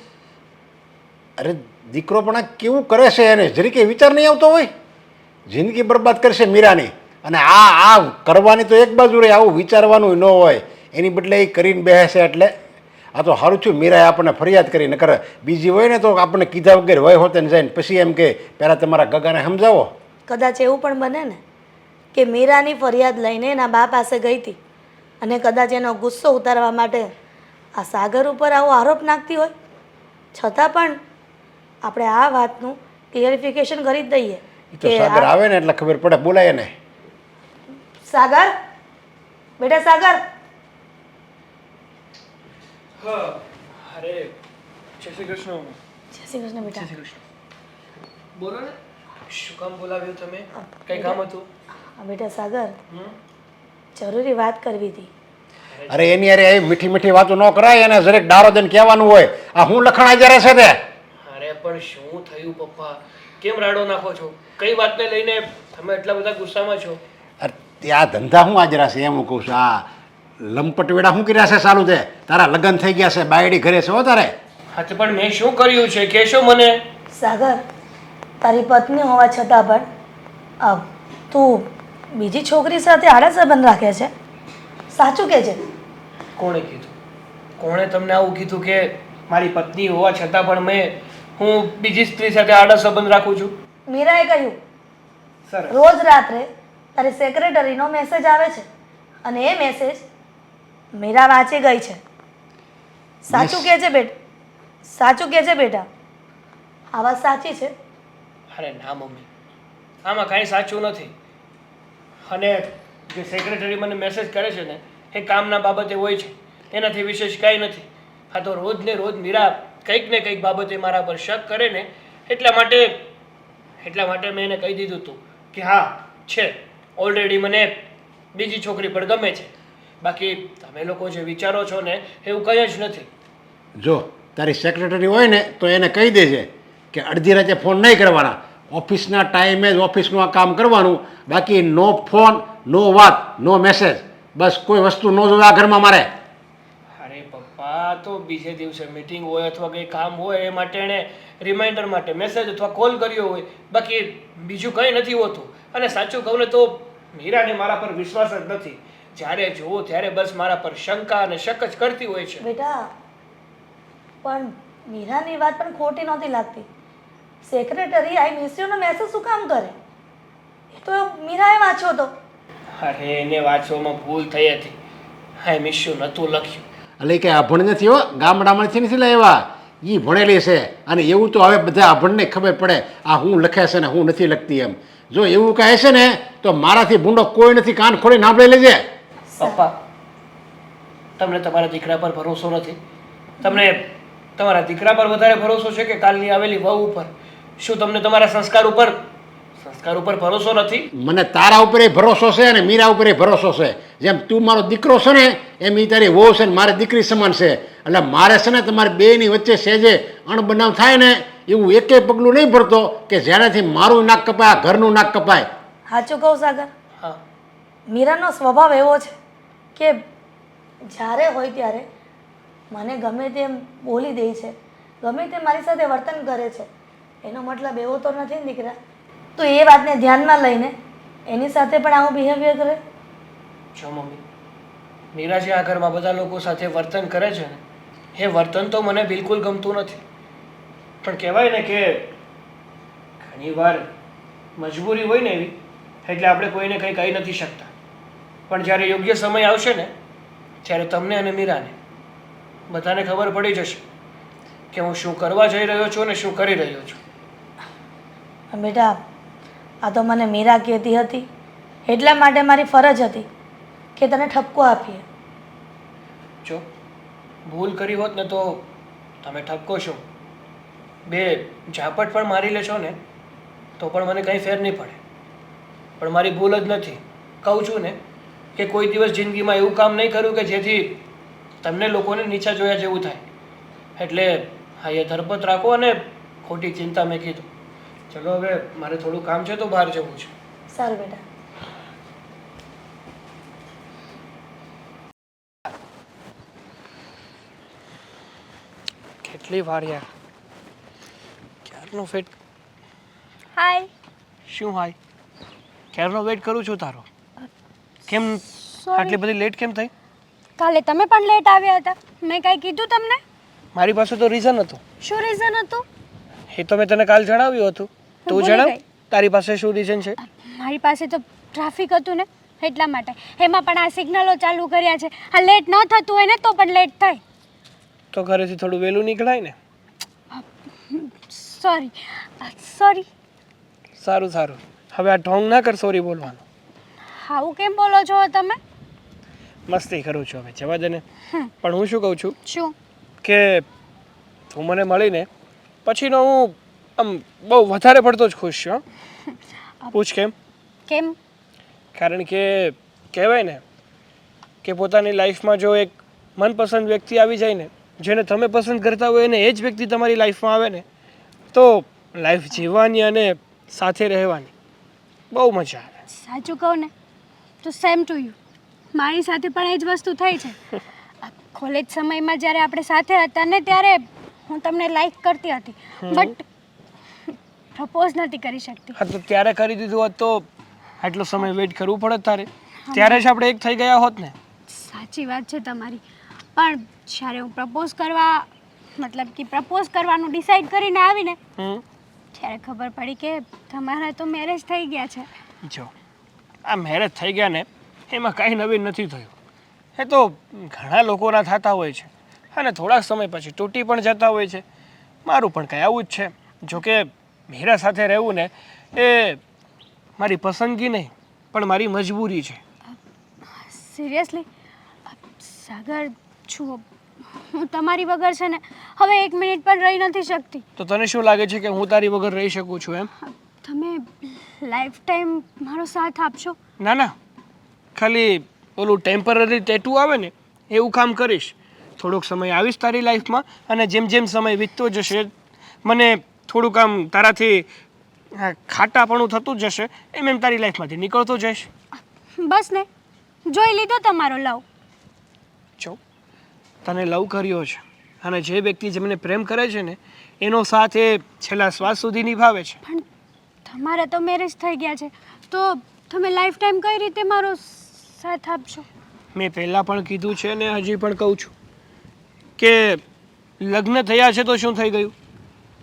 અરે દીકરો પણ આ કેવું કરે છે એને જરીકે વિચાર નહીં આવતો હોય? જિંદગી બરબાદ કરશે મીરાની. અને આ કરવાની તો એક બાજુ રહે, આવું વિચારવાનું ન હોય. એની બદલે એ કરીને બેસે છે એટલે આ તો સારું થયું મીરાએ આપણને ફરિયાદ કરી. નકર બીજી હોય ને તો આપણને કીધા વગર હોય હોતે ને જાય ને પછી એમ કે પહેલાં તમારા ગગાને સમજાવો.
કદાચ એવું પણ બને ને કે મીરાની ફરિયાદ લઈને એના બા પાસે ગઈ હતી અને કદાચ એનો ગુસ્સો ઉતારવા માટે આ સાગર ઉપર આવો આરોપ નાખતી હોય. છતાં પણ આપણે આ વાતનું ક્લિયરિફિકેશન કરી જ દઈએ
એ તો સાગર આવે ને એટલે ખબર પડે, બોલાય ને.
સાગર, બેટા સાગર.
હા, અરે જય શ્રી કૃષ્ણ.
જય શ્રી કૃષ્ણ બેટા.
જય શ્રી કૃષ્ણ. બોલો ને, શું કામ બોલાવ્યું તમે? કઈ કામ હતું?
હા બેટા સાગર, જરૂરી વાત કરવી હતી.
અરે એની અરે એ મીઠી મીઠી વાતો ન કરાય, એને જરેક ડારો દઈને કહેવાનું હોય. આ હું લખણા જ્યારે છે તે.
અરે પણ શું થયું પપ્પા? કેમ રાડો નાખો છો? કઈ વાતને લઈને તમે એટલા બધા ગુસ્સામાં છો?
અરે ત્યાં ધંધા શું આજરા છે એમ હું કહું છું. આ લંપટ વેડા શું કર્યા છે સારું છે? તારા લગ્ન થઈ ગયા છે, બાયડી ઘરે છે હો તારે.
હા તો પણ મેં શું કર્યું છે કહેશો મને?
સાગર, તારી પત્ની હોવા છતાં પણ તું બીજી છોકરી સાથે આડા સંબંધ રાખે છે? સાચું કે છે?
કોણે કીધું? કોણે તમને આવું કીધું કે મારી પત્ની હોવા છતાં પણ હું બીજી સ્ત્રી સાથે આડા સંબંધ રાખું છું?
મીરાએ કહ્યું.
સરસ.
રોજ રાત્રે તારી સેક્રેટરીનો મેસેજ આવે છે અને એ મેસેજ મીરા વાંચી ગઈ છે. સાચું કે છે બેટા? સાચું કે છે બેટા? આ વાત સાચી છે?
અરે ના મમ્મી, આમાં કાંઈ સાચું નથી. અને જે સેક્રેટરી મને મેસેજ કરે છે ને એ કામના બાબતે હોય છે, એનાથી વિશેષ કાંઈ નથી. હા તો રોજ ને રોજ મીરા કંઈક ને કંઈક બાબતે મારા પર શક કરે ને એટલા માટે મેં એને કહી દીધું હતું કે હા છે, ઓલરેડી મને બીજી છોકરી પણ ગમે છે. બાકી તમે લોકો જે વિચારો છો ને એવું કંઈ જ નથી.
જો તારી સેક્રેટરી હોય ને તો એને કહી દેજે કે અડધી રાતે ફોન નહીં કરવાના, ઓફિસના ટાઈમે જ ઓફિસનું આ કામ કરવાનું. બાકી નો ફોન, નો વાત, નો મેસેજ. બસ કોઈ વસ્તુ ન જોવે આ ઘરમાં મારે.
અરે પપ્પા, તો બીજે દિવસે મીટિંગ હોય અથવા કંઈ કામ હોય એ માટે એણે રિમાઇન્ડર માટે મેસેજ અથવા કોલ કર્યો હોય, બાકી બીજું કંઈ નથી હોતું. અને સાચું કહું ને તો મીરાને મારા પર વિશ્વાસ જ નથી. જ્યારે જોવો ત્યારે બસ મારા પર શંકા અને શક જ કરતી હોય છે.
બેટા પણ મીરાની વાત પણ ખોટી નહોતી લાગતી. સેક્રેટરી આઈ મિસ યુનો મેસેજ શું કામ કરે? એ તો મીરાએ વાંચ્યો હતો.
અરે એને વાંચવામાં ભૂલ થઈ હતી. હા મિસ યુ નહોતું લખ્યું.
એટલે કે અભણ નથી હો, ગામડામાંથી નથી લાવ્યા. એ ભણેલી છે અને એવું તો હવે બધા અભણને ખબર પડે આ હું લખે છે ને હું નથી લખતી એમ. જો એવું કહે છે ને તો મારાથી ભૂંડો કોઈ નથી, કાન ખોલી સાંભળી લેજે.
પપ્પા, તમને તમારા દીકરા પર ભરોસો નથી? તમને તમારા દીકરા પર વધારે ભરોસો છે કે કાલની આવેલી વહુ ઉપર? શું તમને તમારા સંસ્કાર ઉપર ભરોસો નથી?
મને તારા ઉપર ભરોસો છે અને મીરા ઉપર ભરોસો છે. જેમ તું મારો દીકરો છે ને એમ એ તારી વહુ છે ને મારી દીકરી સમાન છે. એટલે મારે છે ને તમારી બેની વચ્ચે સેજે અણબનાવ થાય ને એવું એકેય પગલું નહીં ભરતો કે જેનાથી મારું નાક કપાય, ઘરનું નાક કપાય.
સાચું કહું સાગર,
હા.
મીરાનો સ્વભાવ એવો છે કે જ્યારે હોય ત્યારે મને ગમે તેમ બોલી દે છે, ગમે તેમ મારી સાથે વર્તન કરે છે. એનો મતલબ એવો તો નથી ને દીકરા? તો એ વાતને ધ્યાનમાં લઈને એની સાથે પણ આવું બિહેવિયર કરે?
જો મમ્મી, મીરા જે આ ઘરમાં બધા લોકો સાથે વર્તન કરે છે ને એ વર્તન તો મને બિલકુલ ગમતું નથી. પણ કહેવાય ને કે ઘણીવાર મજબૂરી હોય ને એવી, એટલે આપણે કોઈને કંઈ કહી નથી શકતા. પણ જ્યારે યોગ્ય સમય આવશે ને ત્યારે તમને અને મીરાને બધાને ખબર પડી જશે કે હું શું કરવા જઈ રહ્યો છું અને શું કરી રહ્યો છું.
બેટા આ તો મને મીરા કહેતી હતી એટલા માટે મારી ફરજ હતી કે તને ઠપકો આપીએ.
જો ભૂલ કરી હોત ને તો તમે ઠપકો છો, બે ઝાપટ પણ મારી લેશો ને તો પણ મને કંઈ ફેર નહીં પડે. પણ મારી ભૂલ જ નથી. કહું છું ને કે કોઈ દિવસ જિંદગીમાં એવું કામ નહીં કર્યું કે જેથી તમને લોકોને નીચા જોયા જેવું થાય. એટલે હા એ ધરપત રાખો અને ખોટી ચિંતા મેં કીધું. ચલો હવે મારે થોડું કામ છે તો બહાર જવું છે.
સારું બેટા.
કેટલી વાર યાર ક્યારનો વેટ
હાય
શું હાય ક્યારનો વેટ કરું છું તારો કેમ આટલી બધી લેટ કેમ થઈ
કાલે તમે પણ લેટ આવ્યા હતા મેં કાંઈ કીધું તમને
મારી પાસે તો રીઝન હતું
શું રીઝન હતું?
એ તો મેં તને કાલ જણાવ્યું હતું તું
ભૂલી
જણાવ
ગઈ.
તારી પાસે શું રીઝન છે
મારી પાસે તો ટ્રાફિક હતું ને એટલા માટે. એમાં પણ આ સિગ્નલો ચાલુ કર્યા છે. આ લેટ ન થતું હોય ને તો પણ લેટ થાય.
તો ઘરેથી થોડું વહેલું નીકળાય ને
સોરી સોરી.
સારું સારું હવે આ ઢોંગ ના કર સોરી બોલવાનું
આવું કેમ બોલો છો તમે?
મસ્તી કરું છું હવે જવા દે ને પણ હું શું કહું છું
શું?
કે તું મને મળીને પછીનો હું આમ બહુ વધારે પડતો જ ખુશ છું હં? પૂછ કેમ
કેમ?
કારણ કે કહેવાય ને કે પોતાની લાઈફમાં જો એક મનપસંદ વ્યક્તિ આવી જાય ને જેને તમે પસંદ કરતા હોય ને એ જ વ્યક્તિ તમારી લાઈફમાં આવે ને તો લાઈફ જીવવાની અને સાથે રહેવાની બહુ મજા આવે
સાચું કહું ને તો સેમ ટુ યુ. મારી સાથે પણ એ જ વસ્તુ થઈ છે. કોલેજ સમયમાં જ્યારે આપણે સાથે હતા ને ત્યારે હું તમને લાઈક કરતી હતી બટ પ્રપોઝ નથી કરી શકતી.
હા તો ત્યારે કરી દીધું હોત તો આટલો સમય વેઇટ કરવું પડે તારે ત્યારે જ આપણે એક થઈ ગયા હોત ને
સાચી વાત છે તમારી. પણ જ્યારે હું પ્રપોઝ કરવા મતલબ કે પ્રપોઝ કરવાનું ડિસાઈડ કરીને આવીને ત્યારે ખબર પડી કે તમારા તો મેરેજ થઈ ગયા છે.
જો આ મેરેજ થઈ ગયા ને એમાં કાંઈ નવીન નથી થયું એ તો ઘણા લોકોના થતા હોય છે અને થોડાક સમય પછી તૂટી પણ જતા હોય છે મારું પણ કાંઈ આવું જ છે જોકે મીરા સાથે રહેવું ને એ મારી પસંદગી નહીં પણ મારી મજબૂરી છે.
સિરિયસલી સાગર જુઓ હું તમારી વગર છે ને હવે એક મિનિટ પણ રહી નથી શકતી.
તો તને શું લાગે છે કે હું તારી વગર રહી શકું છું એમ?
તમે લાઈફ ટાઈમ મારો સાથ આપશો?
ના ના ખાલી ઓલું ટેમ્પરરી ટેટુ આવે ને એવું કામ કરીશ. થોડોક સમય આવીશ તારી લાઈફમાં અને જેમ જેમ સમય વીતતો જશે મને થોડુંક આમ તારાથી ખાટાપણું થતું જ જશે એમ એમ તારી લાઈફમાંથી નીકળતો જઈશ.
બસ ને જોઈ લીધો તમારો લવ.
જો તને લવ કર્યો છે અને જે વ્યક્તિ જેમને પ્રેમ કરે છે ને એનો સાથ એ છેલ્લા શ્વાસ સુધી નિભાવે છે.
પણ તમારા તો મેરેજ થઈ ગયા છે તો તમે લાઈફ ટાઈમ કઈ રીતે મારો સાથ આપશો?
મેં પહેલાં પણ કીધું છે ને હજી પણ કહું છું કે લગ્ન થયા છે તો શું થઈ ગયું?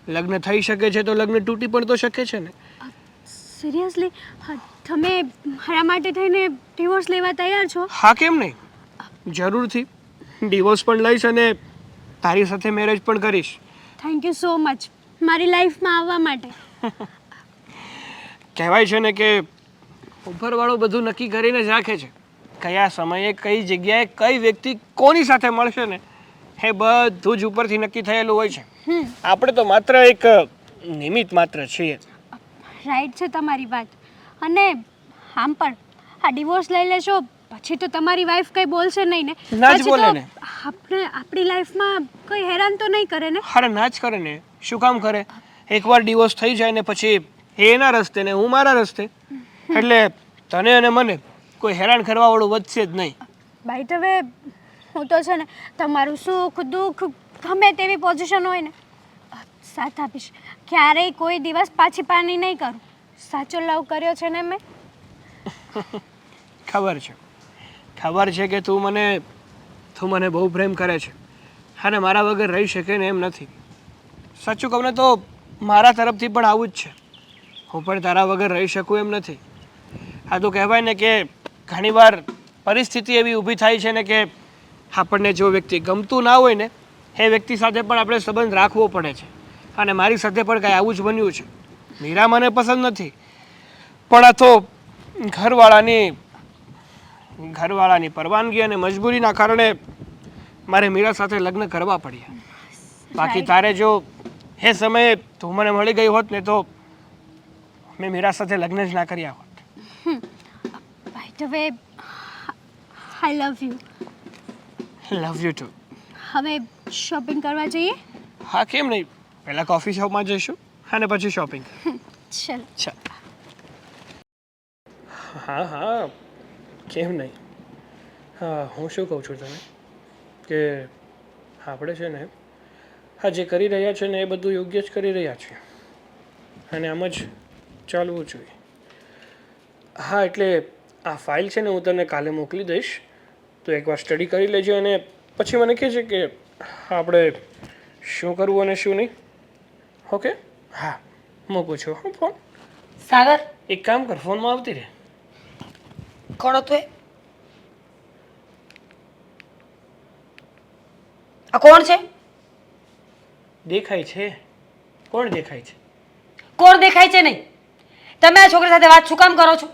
લગ્ન થઈ શકે છે તો લગ્ન તૂટી પણ તો શકે છે ને.
સિરિયસલી તમે મારા માટે થઈને ડિવોર્સ લેવા તૈયાર છો?
હા કેમ નહીં જરૂરથી ડિવોર્સ પણ લઈશ અને તારી સાથે મેરેજ પણ કરીશ.
થેન્ક યુ સો મચ મારી લાઈફમાં આવવા માટે.
કહેવાય છે ને કે ઉપરવાળો બધું નક્કી કરીને જ રાખે છે કયા સમયે કઈ જગ્યાએ કઈ વ્યક્તિ કોની સાથે મળશે ને એ બધું જ ઉપરથી નક્કી થયેલું હોય છે. આપણે તો માત્ર એક નિમિત્ત માત્ર છીએ.
રાઈટ છે તમારી વાત. અને આમ પણ આ ડિવોર્સ લઈ લેશો પછી તો તમારી વાઈફ કંઈ બોલશે નહીં ને?
ના જ
પછી
બોલે
તો
ને.
આપણી લાઈફમાં કોઈ હેરાન તો નહીં કરે ને?
અરે ના જ કરે ને શું કામ કરે? એકવાર ડિવોર્સ થઈ જાય ને પછી એ એના રસ્તે ને હું મારા રસ્તે એટલે તને અને મને કોઈ હેરાન કરવાવાળું વધશે જ નહીં.
બાય ધ વે હું તો છે ને તમારું સુખ દુઃખ ગમે તેવી પોઝિશન હોય ને સાથ આપીશ. ક્યારેય કોઈ દિવસ પાછી પાની નહીં કરું. સાચો લવ કર્યો છે ને મેં.
ખબર છે કે તું મને બહુ પ્રેમ કરે છે અને મારા વગર રહી શકે ને એમ નથી. સાચું કહું ને તો મારા તરફથી પણ આવું જ છે. હું પણ તારા વગર રહી શકું એમ નથી. આ તો કહેવાય ને કે ઘણીવાર પરિસ્થિતિ એવી ઊભી થાય છે ને કે આપણને જો વ્યક્તિ ગમતું ના હોય ને એ વ્યક્તિ સાથે પણ આપણે સંબંધ રાખવો પડે છે અને મારી સાથે પણ કાંઈ આવું જ બન્યું છે. મીરા મને પસંદ નથી પણ આ તો ઘરવાળાની પરવાનગી અને મજબૂરીના કારણે મારે મીરા સાથે લગ્ન કરવા પડ્યા. બાકી તારે જો એ સમયે તું મને મળી ગઈ હોત ને તો મેં મીરા સાથે લગ્ન જ ના કર્યા હોત.
By the way I love you.
Love you too.
હવે શોપિંગ કરવા જઈએ?
હા કેમ નહીં પહેલાં કોફી શોપમાં જઈશું અને પછી શોપિંગ.
ચલ.
ચાલ. હા કેમ નહીં. હા હું શું કહું છું તને કે આપણે છે ને હા જે કરી રહ્યા છે ને એ બધું યોગ્ય જ કરી રહ્યા છે અને આમ જ ચાલવું જોઈએ. હા એટલે આ ફાઇલ છે ને હું તને કાલે મોકલી દઈશ, તો એકવાર સ્ટડી કરી લેજે અને પછી મને કહેજે કે આપણે શું કરવું અને શું નહીં. ઓકે? હા મૂકું છું હું ફોન.
સાગર
એક કામ કર, ફોનમાં આવતી રહે.
કોણ હતું એ? આ કોણ છે?
દેખાય છે? કોણ દેખાય છે?
કોણ દેખાય છે નહીં? તમે આ છોકરી સાથે વાત શું કામ કરો છો?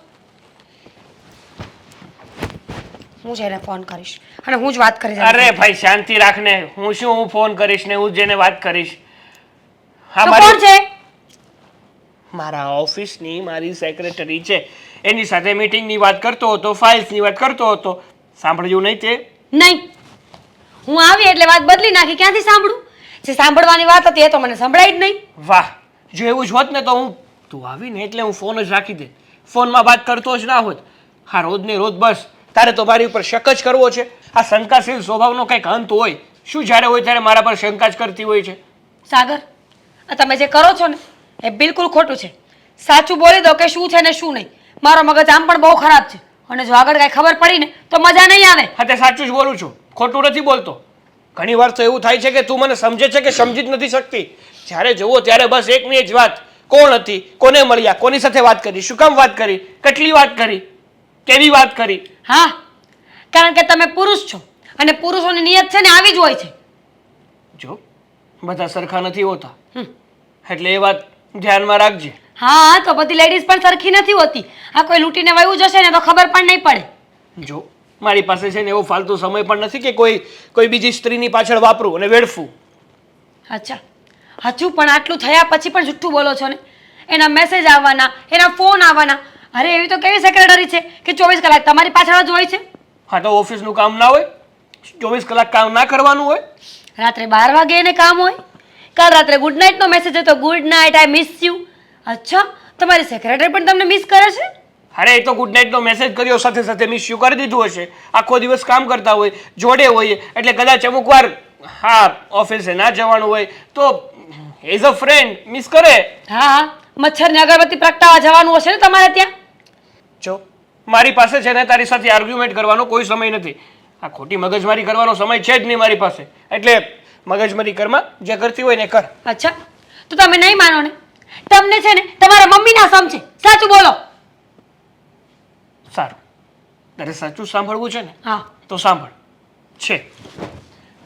હું જ એને ફોન કરીશ અને હું જ વાત કરીશ.
અરે ભાઈ શાંતિ રાખને. હું ફોન કરીશ ને હું જ જેને વાત કરીશ. હા
તો કોણ છે?
મારા ઓફિસની મારી સેક્રેટરી છે, એની સાથે મીટિંગની વાત કરતો હતો, ફાઇલ્સની વાત કરતો હતો. સાંભળ્યું નહીં તે?
નહીં, હું આવી એટલે વાત બદલી નાખી. ક્યાંથી સાંભળું? જે સાંભળવાની વાત હતી એ તો મને સંભળાય જ નહીં.
વાહ, જો એવું જ હોત ને તો તું આવીને એટલે હું ફોન જ રાખી દે, ફોનમાં વાત કરતો જ ના હોત. હા રોજ ને રોજ બસ તારે તો મારી ઉપર શક જ કરવો છે. આ શંકાશીલ સ્વભાવનો કંઈક અંત હોય શું? જ્યારે હોય ત્યારે મારા પર શંકા જ કરતી હોય છે.
સાગર, આ તમે જે કરો છો ને એ બિલકુલ ખોટું છે. સાચું બોલી દો કે શું છે ને શું નહીં. મારો મગજ આમ પણ બહુ ખરાબ છે અને જો આગળ કાંઈ ખબર પડી ને તો મજા નહીં આવે.
હા તે સાચું જ બોલું છું, ખોટું નથી બોલતો. ઘણી વાર તો એવું થાય છે કે તું મને સમજે છે કે સમજી જ નથી શકતી. જ્યારે જુઓ ત્યારે બસ એકની જ વાત, કોણ હતી, કોને મળ્યા, કોની સાથે વાત કરી, શું કામ વાત કરી, કેટલી વાત કરી, કેવી વાત કરી.
હા, કારણ કે તમે પુરુષ છો અને પુરુષોની નિયત છે ને આવી જ હોય છે.
જો બધા સરખા નથી હોતા, એટલે એ વાત ધ્યાનમાં રાખજે.
હા, તો બધી લેડીઝ પણ સરખી નથી હોતી. આ કોઈ લૂંટીને વયું જશે ને તો ખબર પણ નહીં પડે.
જો મારી પાસે છે ને એવો ફાલતુ સમય પણ નથી કે કોઈ બીજી સ્ત્રીની પાછળ વાપરું અને વેડફું.
અચ્છા, હજુ પણ આટલું થયા પછી પણ જુઠ્ઠું બોલો છો ને? એના મેસેજ આવવાના, એના ફોન આવવાના. અરે એવી તો કેવી સેક્રેટરી છે કે 24 કલાક તમારી પાછળ જ હોય છે?
હા તો ઓફિસનું કામ ના હોય? 24 કલાક કામ ના કરવાનું હોય?
રાત્રે 12 વાગે એને કામ હોય. કાલ રાત્રે ગુડ નાઇટનો મેસેજ હતો, good night, I miss you. અચ્છા, તમારી સેક્રેટરી પણ તમને મિસ કરે છે?
અરે એ તો ગુડ નાઇટનો મેસેજ કર્યો, સાથે સાથે મિસ યુ કરી દીધું હશે. આખો દિવસ કામ કરતા હોય, જોડે હોય, એટલે કદાચ અમુક વાર હા ઓફિસે ના જવાનું હોય તો એઝ અ ફ્રેન્ડ મિસ કરે.
હા હા, મચ્છરની અગરબત્તી પ્રગટાવવા જવાનું હશે ને તમારે ત્યાં?
જો મારી પાસે છે ને તારી સાથે આર્ગ્યુમેન્ટ કરવાનો કોઈ સમય નથી. આ ખોટી મગજમારી કરવાનો સમય છે જ નહીં મારી પાસે. એટલે મગજમારી કરમાં જે કરતી હોય ને કર.
અચ્છા, તો તમે નહીં માનો ને? તમને છે ને તમારા મમ્મી ના સમજે. સાચું બોલો.
સારું, તારે સાચું સાંભળવું છે ને?
હા.
તો સાંભળ. છે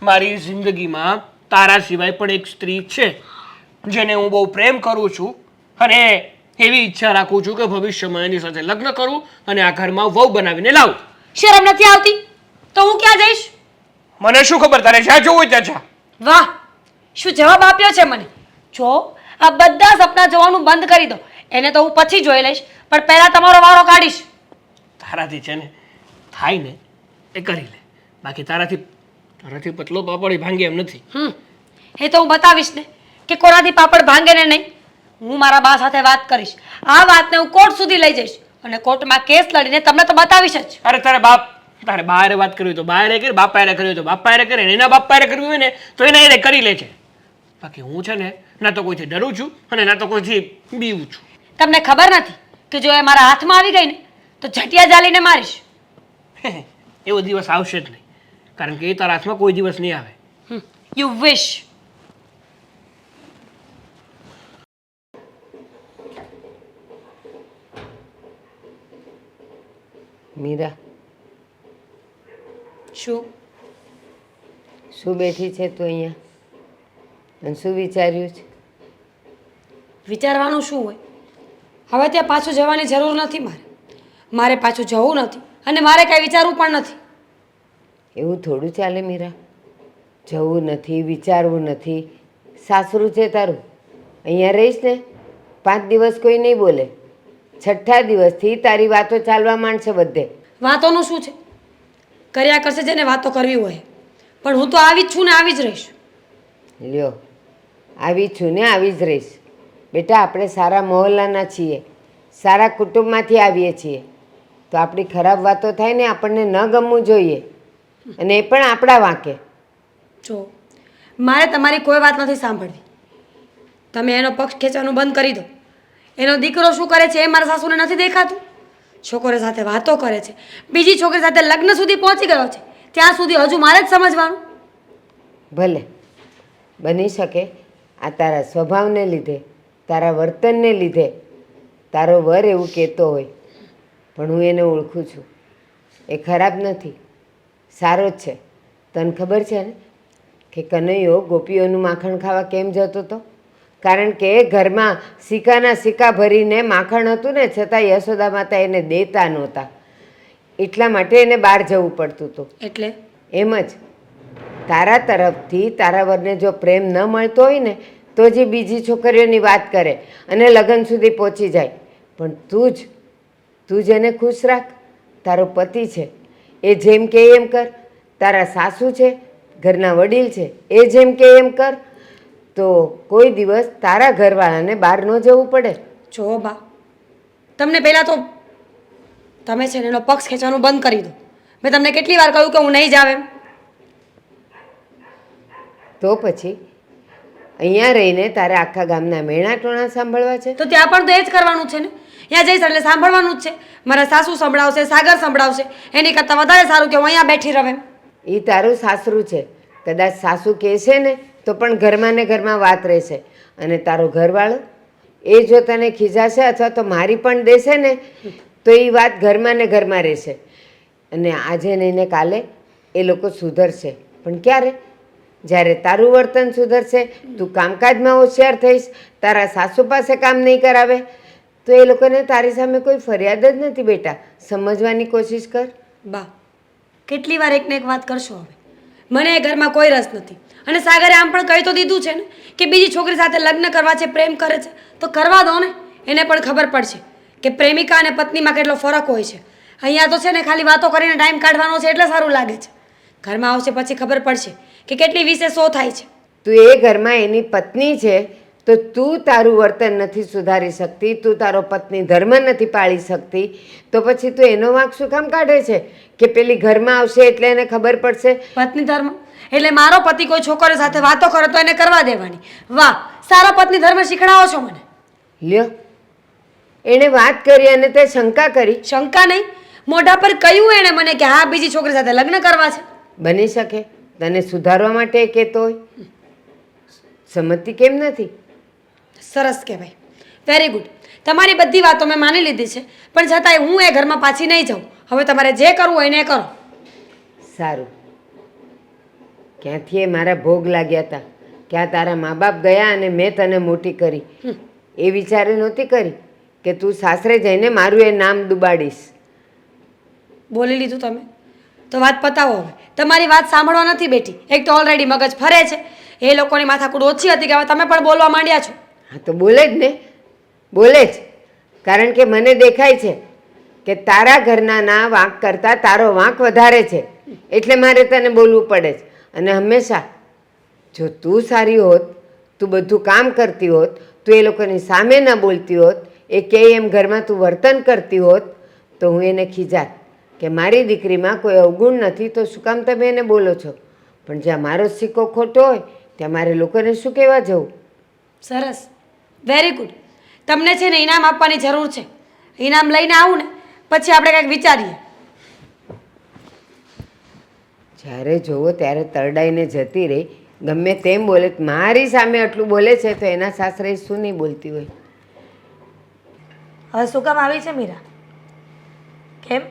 મારી જિંદગીમાં તારા સિવાય પણ એક સ્ત્રી છે જેને હું બહુ પ્રેમ કરું છું અને એવી ઈચ્છા રાખું છું કે ભવિષ્યમાં એની સાથે લગ્ન કરું અને આ ઘરમાં વહુ બનાવીને લાવું.
શરમ નથી આવતી? તો હું ક્યાં જઈશ?
મને શું ખબર, તારે જ્યાં જવું હોય ત્યાં જા.
વાહ, શું જવાબ આપ્યો છે મને! જો આ બધા સપના જોવાનું બંધ કરી દો. એને તો હું પછી જોઈ લઈશ, પણ પહેલા તમારો વારો કાઢીશ.
તારાથી છે ને થાય ને એ કરી લે, બાકી તારાથી પતલો પાપડ ભાંગે એમ નથી.
એ તો હું બતાવીશ ને કે કોનાથી પાપડ ભાંગે ને નહીં. હું મારા બા સાથે વાત કરીશ. આ વાતને હું કોર્ટ સુધી લઈ જઈશ અને કોર્ટમાં કેસ લડીને તમને તો બતાવીશ જ.
અરે તારે બહારે વાત કરવી તો બહારે કરે, બાપા હારે કરવી તો બાપા હારે કરે, એના બાપા હારે કરવી હોય ને તો એના હારે કરી લે છે. બાકી હું છે ને ના તો કોઈથી ડરું છું અને ના તો કોઈથી બીવું છું.
તમને ખબર નથી કે જો એ મારા હાથમાં આવી ગઈ ને તો ઝટિયા જાલીને મારીશ.
એવો દિવસ આવશે જ નહીં, કારણ કે એ તારા હાથમાં કોઈ દિવસ નહીં આવે.
You wish.
મીરા,
શું
શું બેઠી છે તું અહીંયા અને શું વિચાર્યું છે?
વિચારવાનું શું હોય? હવે ત્યાં પાછું જવાની જરૂર નથી. મારે પાછું જવું નથી અને મારે કાંઈ વિચારવું પણ નથી.
એવું થોડું ચાલે મીરા, જવું નથી, વિચારવું નથી. સાસરું છે તારું, અહીંયા રહીશ ને 5 દિવસ કોઈ નહીં બોલે. 6થા દિવસથી તારી વાતો ચાલવા માંડશે બધે.
વાતોનું શું છે? કર્યા કરશે જેને વાતો કરવી હોય. પણ હું તો આવી જ છું ને આવી જ રહીશ.
લ્યો, આવી જ છું ને આવી જ રહીશ. બેટા, આપણે સારા મહોલ્લાના છીએ, સારા કુટુંબમાંથી આવીએ છીએ, તો આપણી ખરાબ વાતો થાય ને આપણને ન ગમવું જોઈએ, અને એ પણ આપણા વાંકે.
જો મારે તમારી કોઈ વાત નથી સાંભળવી. તમે એનો પક્ષ ખેંચવાનું બંધ કરી દો. એનો દીકરો શું કરે છે એ મારા સાસુને નથી દેખાતું. છોકરો સાથે વાતો કરે છે, બીજી છોકરી સાથે લગ્ન સુધી પહોંચી ગયો છે. ત્યાં સુધી હજુ મારે જ સમજવાનું.
ભલે બની શકે આ તારા સ્વભાવને લીધે, તારા વર્તનને લીધે તારો વર એવું કહેતો હોય, પણ હું એને ઓળખું છું. એ ખરાબ નથી, સારો જ છે. તને ખબર છે ને કે કનૈયો ગોપીઓનું માખણ ખાવા કેમ જતો હતો? કારણ કે ઘરમાં સિક્કાના સિક્કા ભરીને માખણ હતું ને, છતાં યશોદા માતા એને દેતા નહોતા. એટલા માટે એને બહાર જવું પડતું હતું.
એટલે
એમ જ તારા તરફથી તારા વરને જો પ્રેમ ન મળતો હોય ને તો જે બીજી છોકરીઓની વાત કરે અને લગ્ન સુધી પહોંચી જાય. પણ તું જ એને ખુશ રાખ. તારો પતિ છે એ જેમ કે એમ કર. તારા સાસુ છે, ઘરના વડીલ છે, એ જેમ કે એમ કર. તો કોઈ દિવસ તારા ઘરવાળાને બહાર ન જવું પડે.
જો બા, તમને પહેલાં તો તમે છે ને એનો પક્ષ ખેંચવાનું બંધ કરી દો. મેં તમને કેટલી વાર કહ્યું કે હું નહીં જાવ એમ.
તો પછી અહીંયા રહીને તારે આખા ગામના મેણા ટોણા સાંભળવા છે?
તો ત્યાં પણ તો એ જ કરવાનું છે ને. ત્યાં જઈશ એટલે સાંભળવાનું જ છે. મારા સાસુ સંભળાવશે, સાગર સંભળાવશે. એની કરતાં વધારે સારું કે હું અહીંયા બેઠી રહું એમ.
એ તારું સાસરું છે. કદાચ સાસુ કહેશે ને તો પણ ઘરમાં ને ઘરમાં વાત રહેશે. અને તારો ઘરવાળો એ જો તને ખીજાશે અથવા તો મારી પણ દેશે ને તો એ વાત ઘરમાં ને ઘરમાં રહેશે. અને આજે નહીં ને કાલે એ લોકો સુધરશે. પણ ક્યારે? જ્યારે તારું વર્તન સુધરશે, તું કામકાજમાં હોશિયાર થઈશ, તારા સાસુ પાસે કામ નહીં કરાવે, તો એ લોકોને તારી સામે કોઈ ફરિયાદ જ નથી. બેટા, સમજવાની કોશિશ કર.
બા, કેટલી વાર એકને એક વાત કરશો હવે? મને એ ઘરમાં કોઈ રસ નથી. અને સાગરે આમ પણ કહી તો દીધું છે ને કે બીજી છોકરી સાથે લગ્ન કરવા છે, પ્રેમ કરે છે, તો કરવા દો ને. એને પણ ખબર પડશે કે પ્રેમિકા અને પત્નીમાં કેટલો ફરક હોય છે. અહીંયા તો છે ને ખાલી વાતો કરીને ટાઈમ કાઢવાનો છે એટલે સારું લાગે છે. ઘરમાં આવશે પછી ખબર પડશે કે કેટલી વિશે સો થાય છે.
તું એ ઘરમાં એની પત્ની છે તો તું તારું વર્તન નથી સુધારી શકતી, તું તારો પત્ની ધર્મ નથી પાળી શકતી, તો પછી તું એનો વાંક શું કામ કાઢે છે કે પેલી ઘરમાં આવશે એટલે એને ખબર પડશે?
પત્ની ધર્મ એટલે મારો પતિ કોઈ છોકરી સાથે વાતો કરે તો એને કરવા દેવાની. વાહ, સારો પત્ની ધર્મ શીખડાવો છો મને.
લ્યો, એણે વાત કરી અને તે શંકા કરી.
શંકા નહીં, મોઢા પર કહ્યું એણે મને કે હા બીજી છોકરી સાથે લગ્ન કરવા છે.
બની શકે તને સુધારવા માટે એ કહેતો હોય. સમજતી કેમ નથી?
સરસ કહેવાય, વેરી ગુડ. તમારી બધી વાતો મેં માની લીધી છે, પણ છતાંય હું એ ઘરમાં પાછી નહીં જાઉં. હવે તમારે જે કરવું હોય એને કરો.
સારું. ક્યાંથી એ મારા ભોગ લાગ્યા હતા, ક્યાં તારા મા બાપ ગયા અને મેં તને મોટી કરી. એ વિચારે નહોતી કરી કે તું સાસરે જઈને મારું એ નામ ડુબાડીશ.
બોલી લીધું તમે, તો વાત પતાવો હવે. તમારી વાત સાંભળવા નથી બેઠી. એક તો ઓલરેડી મગજ ફરે છે. એ લોકોની માથાકૂટ ઓછી હતી કે હવે તમે પણ બોલવા માંડ્યા છો.
હા તો બોલે જ ને, બોલે જ. કારણ કે મને દેખાય છે કે તારા ઘરના ના વાંક કરતાં તારો વાંક વધારે છે, એટલે મારે તને બોલવું પડે છે. અને હંમેશા જો તું સારી હોત, તું બધું કામ કરતી હોત, તું એ લોકોની સામે ન બોલતી હોત, એ કે એમ ઘરમાં તું વર્તન કરતી હોત, તો હું એને ખીજાત કે મારી દીકરીમાં કોઈ અવગુણ નથી, તો શું કામ તમે એને બોલો છો? પણ જ્યાં મારો સિક્કો ખોટો હોય ત્યાં મારે લોકોને શું કહેવા જવું?
સરસ, વેરી ગુડ. તમને છે ને ઇનામ આપવાની જરૂર છે. ઇનામ લઈને આવું ને પછી આપણે કંઈક વિચારીએ.
જ્યારે જોવો ત્યારે તરડાઈને જતી રહી, ગમે તેમ બોલે. મારી સામે આટલું બોલે છે તો એના સાસરે શું નહીં બોલતી હોય?
હવે શું કામ આવી છે મીરા? કેમ?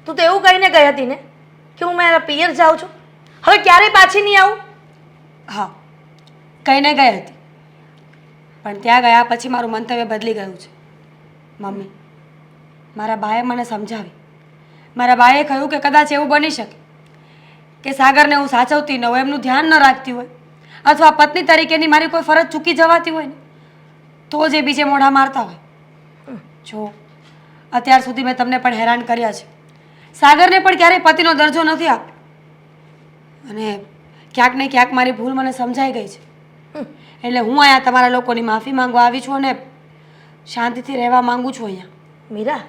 તું તો એવું કહીને ગઈ હતી ને કે હું મારા પિયર જાઉં છું. હવે ક્યારેય પાછી નહીં આવું?
હા, કહીને ગઈ હતી, પણ ત્યાં ગયા પછી મારું મંતવ્ય બદલી ગયું છે. મમ્મી, મારા બાએ મને સમજાવી. મારા બાએ કહ્યું કે કદાચ એવું બની શકે કે સાગરને હું સાચવતી ન હોય, એમનું ધ્યાન ન રાખતી હોય, અથવા પત્ની તરીકેની મારી કોઈ ફરજ ચૂકી જવાતી હોય ને તો જે બીજે મોઢા મારતા હોય. જો અત્યાર સુધી મેં તમને પણ હેરાન કર્યા છે. સાગરને પણ ક્યારેય પતિનો દરજ્જો નથી આપ્યો. અને ક્યાંક ને ક્યાંક મારી ભૂલ મને સમજાઈ ગઈ છે. એટલે હું અહીંયા તમારા લોકોની માફી માંગવા આવી છું અને શાંતિથી રહેવા માંગુ છું અહીંયા.
મીરા,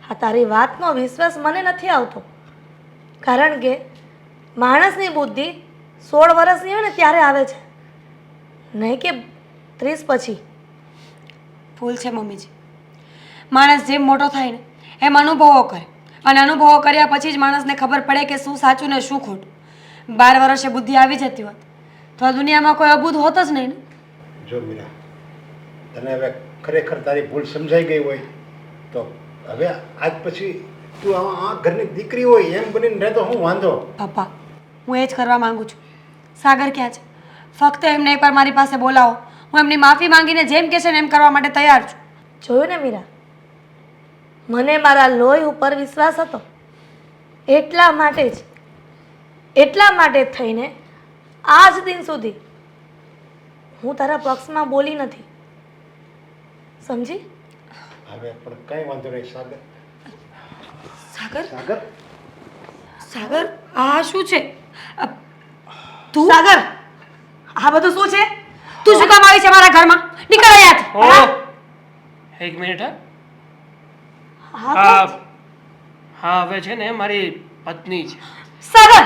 આ તારી વાતનો વિશ્વાસ મને નથી આવતો. કારણ કે માણસની બુદ્ધિ 16 વર્ષની હોય ને ત્યારે આવે છે, નહીં કે 30 પછી.
ભૂલ છે મમ્મીજી. માણસ જેમ મોટો થાય ને એમ અનુભવો કરે, અને અનુભવો કર્યા પછી જ માણસને ખબર પડે કે શું સાચું ને શું ખોટું. 12 વર્ષે બુદ્ધિ આવી જતી હોત તો આ દુનિયામાં કોઈ અબૂધ હોત જ નહીં ને.
જો મીરા, તને હવે ખરેખર તારી ભૂલ સમજાઈ ગઈ હોય તો હવે આજ પછી તું આ ઘરની દીકરી હોય એમ બનીને રહે તો હું વાંધો.
પપ્પા, હું એ જ કરવા માંગુ છું. સાગર ક્યાં છે? ફક્ત એમને એકવાર મારી પાસે બોલાવો. હું એમની માફી માંગીને જેમ કહેશે ને એમ કરવા માટે તૈયાર છું.
જોયું ને મીરા, મને મારા લોહી ઉપર વિશ્વાસ હતો, એટલા માટે જ થઈને આજ દિન સુધી હું તારા પક્ષમાં બોલી નથી, સમજી?
હવે પણ કઈ વાંધો નહીં સાગર.
સાગર,
સાગર,
સાગર, આ શું છે? તું
સાગર, આ બધું શું છે?
તું શું કામ આવી છે મારા ઘરમાં? નીકળ અહીંયાથી.
ઓ એક મિનિટ. હા હા, હવે છે ને મારી પત્ની છે.
સાગર,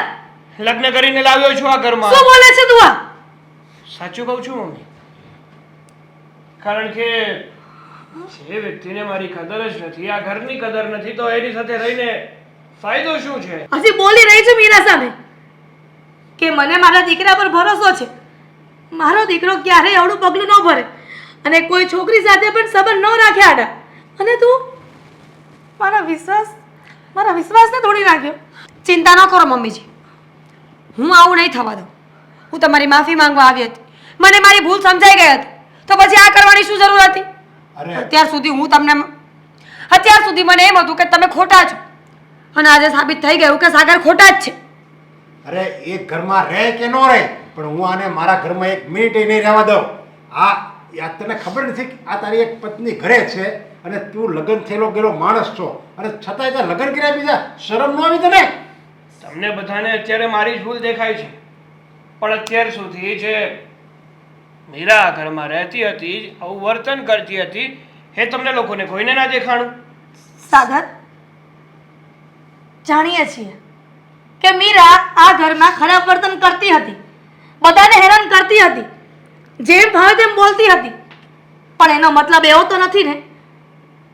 લગ્ન કરીને લાવ્યો છું આ ઘરમાં.
શું બોલે છે તું? આ
સાચું કહું છું મમ્મી, કારણ કે જે વ્યક્તિને મારી કદર જ નથી, આ ઘરની કદર નથી, તો એની સાથે રહીને ફાયદો શું છે?
હજી બોલી રહી છે મીરા સામે કે મને મારા દીકરા પર ભરોસો છે, મારો દીકરો ક્યારેય આવડું પગલું ન ભરે અને કોઈ છોકરી સાથે પણ સંબંધ ન રાખે આડા, અને તું મારા વિશ્વાસને તોડી નાખ્યો.
ચિંતા ન કરો મમ્મીજી, હું આવું નહીં થવા દઉં. હું તમારી માફી માંગવા આવી હતી, મને મારી ભૂલ સમજાઈ ગઈ હતી, તો પછી આ કરવાની શું જરૂર હતી?
અરે
અત્યાર સુધી મને એમ હતું કે તમે ખોટા છો, અને આજે સાબિત થઈ ગયું કે સાગર ખોટા જ છે.
અરે એક ઘરમાં રહે કે ન રહે, પણ હું આને મારા ઘરમાં એક મિનિટ નહીં રહેવા દઉં. આ તને ખબર નથી કે આ તારી એક પત્ની ઘરે છે અને તું લગ્ન થયેલો ગયેલો માણસ છો, અને છતાંય ત્યાં લગ્ન કર્યા બીજા શરમ ન આવી તને?
તમને બધાને અત્યારે મારી જ ભૂલ દેખાય છે, પણ અત્યાર સુધી જે મીરા ઘરમાં રહેતી હતી, આવું વર્તન કરતી હતી, એ તમને લોકોને કોઈને ના દેખાણું?
સાગર, જાણીએ છીએ કે મીરા આ ઘરમાં ખરાબ વર્તન કરતી હતી, બધાને હેરાન કરતી હતી, જેમ ભાવે તેમ બોલતી હતી, પણ એનો મતલબ એવો તો નથી ને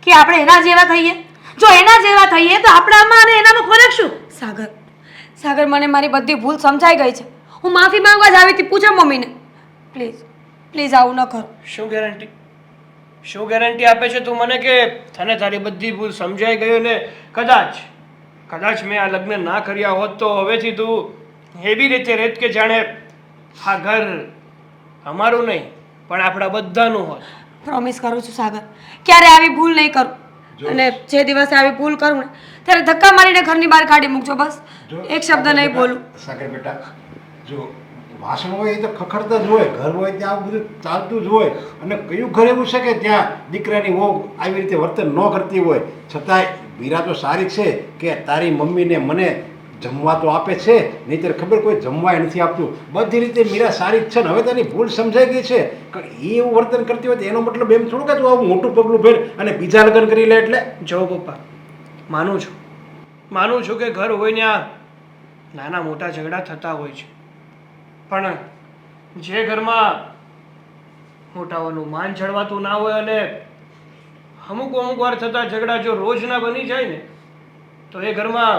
કે આપણે એના જેવા થઈએ. જો એના જેવા થઈએ તો આપણામાં અને એનામાં ફરક શું?
સાગર, મને મારી બધી ભૂલ સમજાઈ ગઈ છે. હું માફી માંગવા જ આવી હતી. પૂછો મમ્મીને. પ્લીઝ આવું ન કરો.
શું ગેરંટી આપે છે તું મને કે તને તારી બધી ભૂલ સમજાઈ ગઈ, ને કદાચ મેં આ લગ્ન ના કર્યા હોત તો હવેથી તું એવી રીતે રહેત કે જાણે આ ઘર અમારું નહીં પણ આપણા બધાનું હોત.
પ્રોમિસ કરું છું સાગર, ક્યારે આવી ભૂલ નહીં કરું, અને જે દિવસે આવી ભૂલ કરું ને ત્યારે ધક્કા મારીને ઘરની બહાર કાઢી મૂકજો. બસ એક શબ્દ નહીં બોલું.
સાગર બેટા, જો વાસણ હોય એ તો ખખડતા જ હોય, ઘર હોય ત્યાં આવું બધું ચાલતું જ હોય, અને કયું ઘર એવું છે કે ત્યાં દીકરાની વહુ આવી રીતે વર્તન ન કરતી હોય? છતાંય મીરા તો સારી છે કે તારી મમ્મીને મને જમવા તો આપે છે, નહીંતર ખબર કોઈ જમવાય નથી આપતું. બધી રીતે મીરા સારી જ છે ને હવે તેની ભૂલ સમજાઈ ગઈ છે. એ એવું વર્તન કરતી હોય તો એનો મતલબ એમ થોડું કે તું આવું મોટું પગલું ભેર અને બીજા લગ્ન કરી લે. એટલે
જો પપ્પા, માનું છું કે ઘર હોય ત્યાં નાના મોટા ઝઘડા થતા હોય છે, પણ જે ઘરમાં મોટાઓનું માન જળવાતું ના હોય અને અમુક વાર થતા ઝઘડા જો રોજના બની જાય ને તો એ ઘરમાં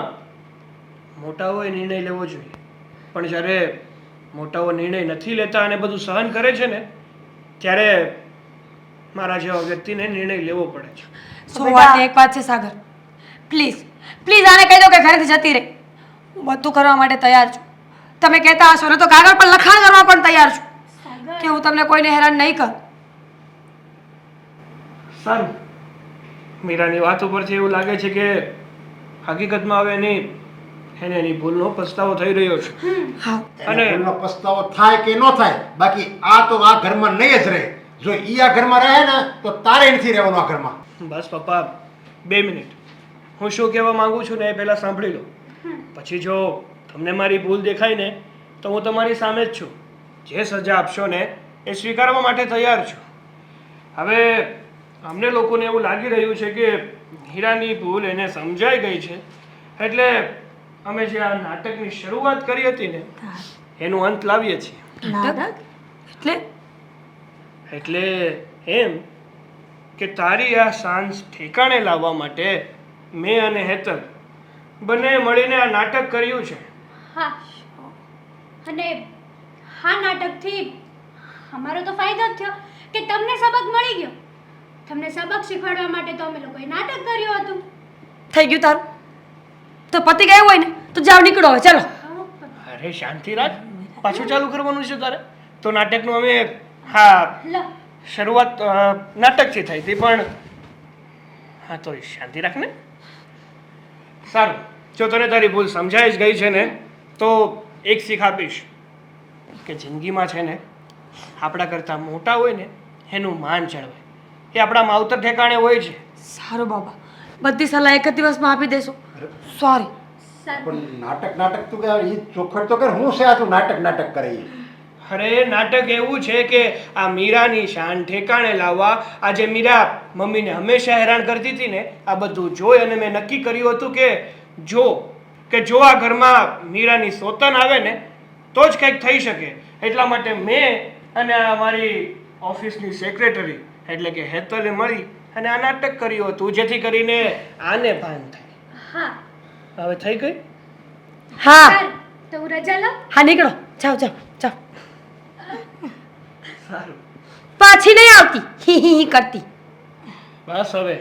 મોટાઓએ નિર્ણય લેવો જોઈએ. પણ જ્યારે મોટાઓ નિર્ણય નથી લેતા અને બધું સહન કરે છે ને ત્યારે મારા જેવા વ્યક્તિને નિર્ણય લેવો પડે છે.
એક વાત છે સાગર, પ્લીઝ આને કહી દો કે ઘરેથી જતી રહે. હું બધું કરવા માટે તૈયાર છું. તમે કહેતા હશો ને તો કાગળ પર લખાણ કરવા પણ તૈયાર છું કે હું તમને કોઈને હેરાન નહીં કરું.
સારું, મીરાની વાત ઉપરથી એવું લાગે છે કે હકીકતમાં હવે એની ભૂલનો પસ્તાવો થઈ રહ્યો છે.
હા,
અને ભૂલનો પસ્તાવો થાય કે ન થાય, બાકી આ તો આ ઘરમાં નહીં જ રહે. જો ઈ આ ઘરમાં રહે ને તો તારે નથી રહેવાનું આ ઘરમાં.
બસ પપ્પા, 2 મિનિટ. હું શું કહેવા માંગુ છું ને એ પહેલાં સાંભળી લો. પછી જો તમને મારી ભૂલ દેખાય ને તો હું તમારી સામે જ છું. જે સજા આપશો ને એ સ્વીકારવા માટે તૈયાર છું. હવે અમને લોકોને એવું લાગી રહ્યું છે કે હીરાની ભૂલ એને સમજાઈ ગઈ છે, એટલે અમે જે આ નાટકની શરૂઆત કરી હતી ને એનો અંત લાવીએ છીએ.
નાટક
એટલે
એટલે એમ કે તારી આ સાંજ ઠેકાણે લાવવા માટે મેં અને હેતલ બંને મળીને આ નાટક કર્યું છે.
હા અને આ નાટકથી અમારો તો ફાયદો જ થયો કે તમને સબક મળી ગયો. તમને સબક શીખવાડવા માટે તો અમે લોકોએ નાટક કર્યું હતું.
થઈ ગયું તારું તો પતિ ગયું હોય ને તો જાવ નીકળો હવે ચાલો.
અરે શાંતિ રાખ, પાછું ચાલુ કરવાનું છે તારે? તો નાટકનું અમે હા
લો
શરૂઆત નાટકથી થઈ હતી પણ હા તો શાંતિ રાખ ને. સારું, જો તને તારી ભૂલ સમજાઈ જ ગઈ છે ને તો એક શીખ આપીશ કે જિંદગીમાં છે ને આપણા કરતાં મોટા હોય ને એનું માન ચડવાય. એ આપણા માવતર ઠેકાણે હોય છે.
સારું બાબા, બધી સલાહ એક જ દિવસમાં આપી દેશો. સોરી.
પણ નાટક તું કે એ ચોખવટ તો કર, હું છે આ તું નાટક કરે એ?
અરે નાટક એવું છે કે આ મીરાની શાન ઠેકાણે લાવવા આજે મીરા મમ્મીને હંમેશા હેરાન કરતી હતી ને, આ બધું જોઈ અને મેં નક્કી કર્યું હતું કે જો આ ઘરમાં મીરાની સોતન આવે ને તો જ કંઈક થઈ શકે. એટલા માટે મેં અને આ મારી ઓફિસની સેક્રેટરી એટલે કે હેતલે મળી અને આ નાટક કર્યું હતું જેથી કરીને આને ભાન થાય.
હા
હવે થઈ ગઈ?
હા
સારું તો હું રજા લઉં.
હા નીકળો, જાઓ જાઓ જાઓ.
સારું,
પાછી નહીં આવતી હી હી હી કરતી.
બસ હવે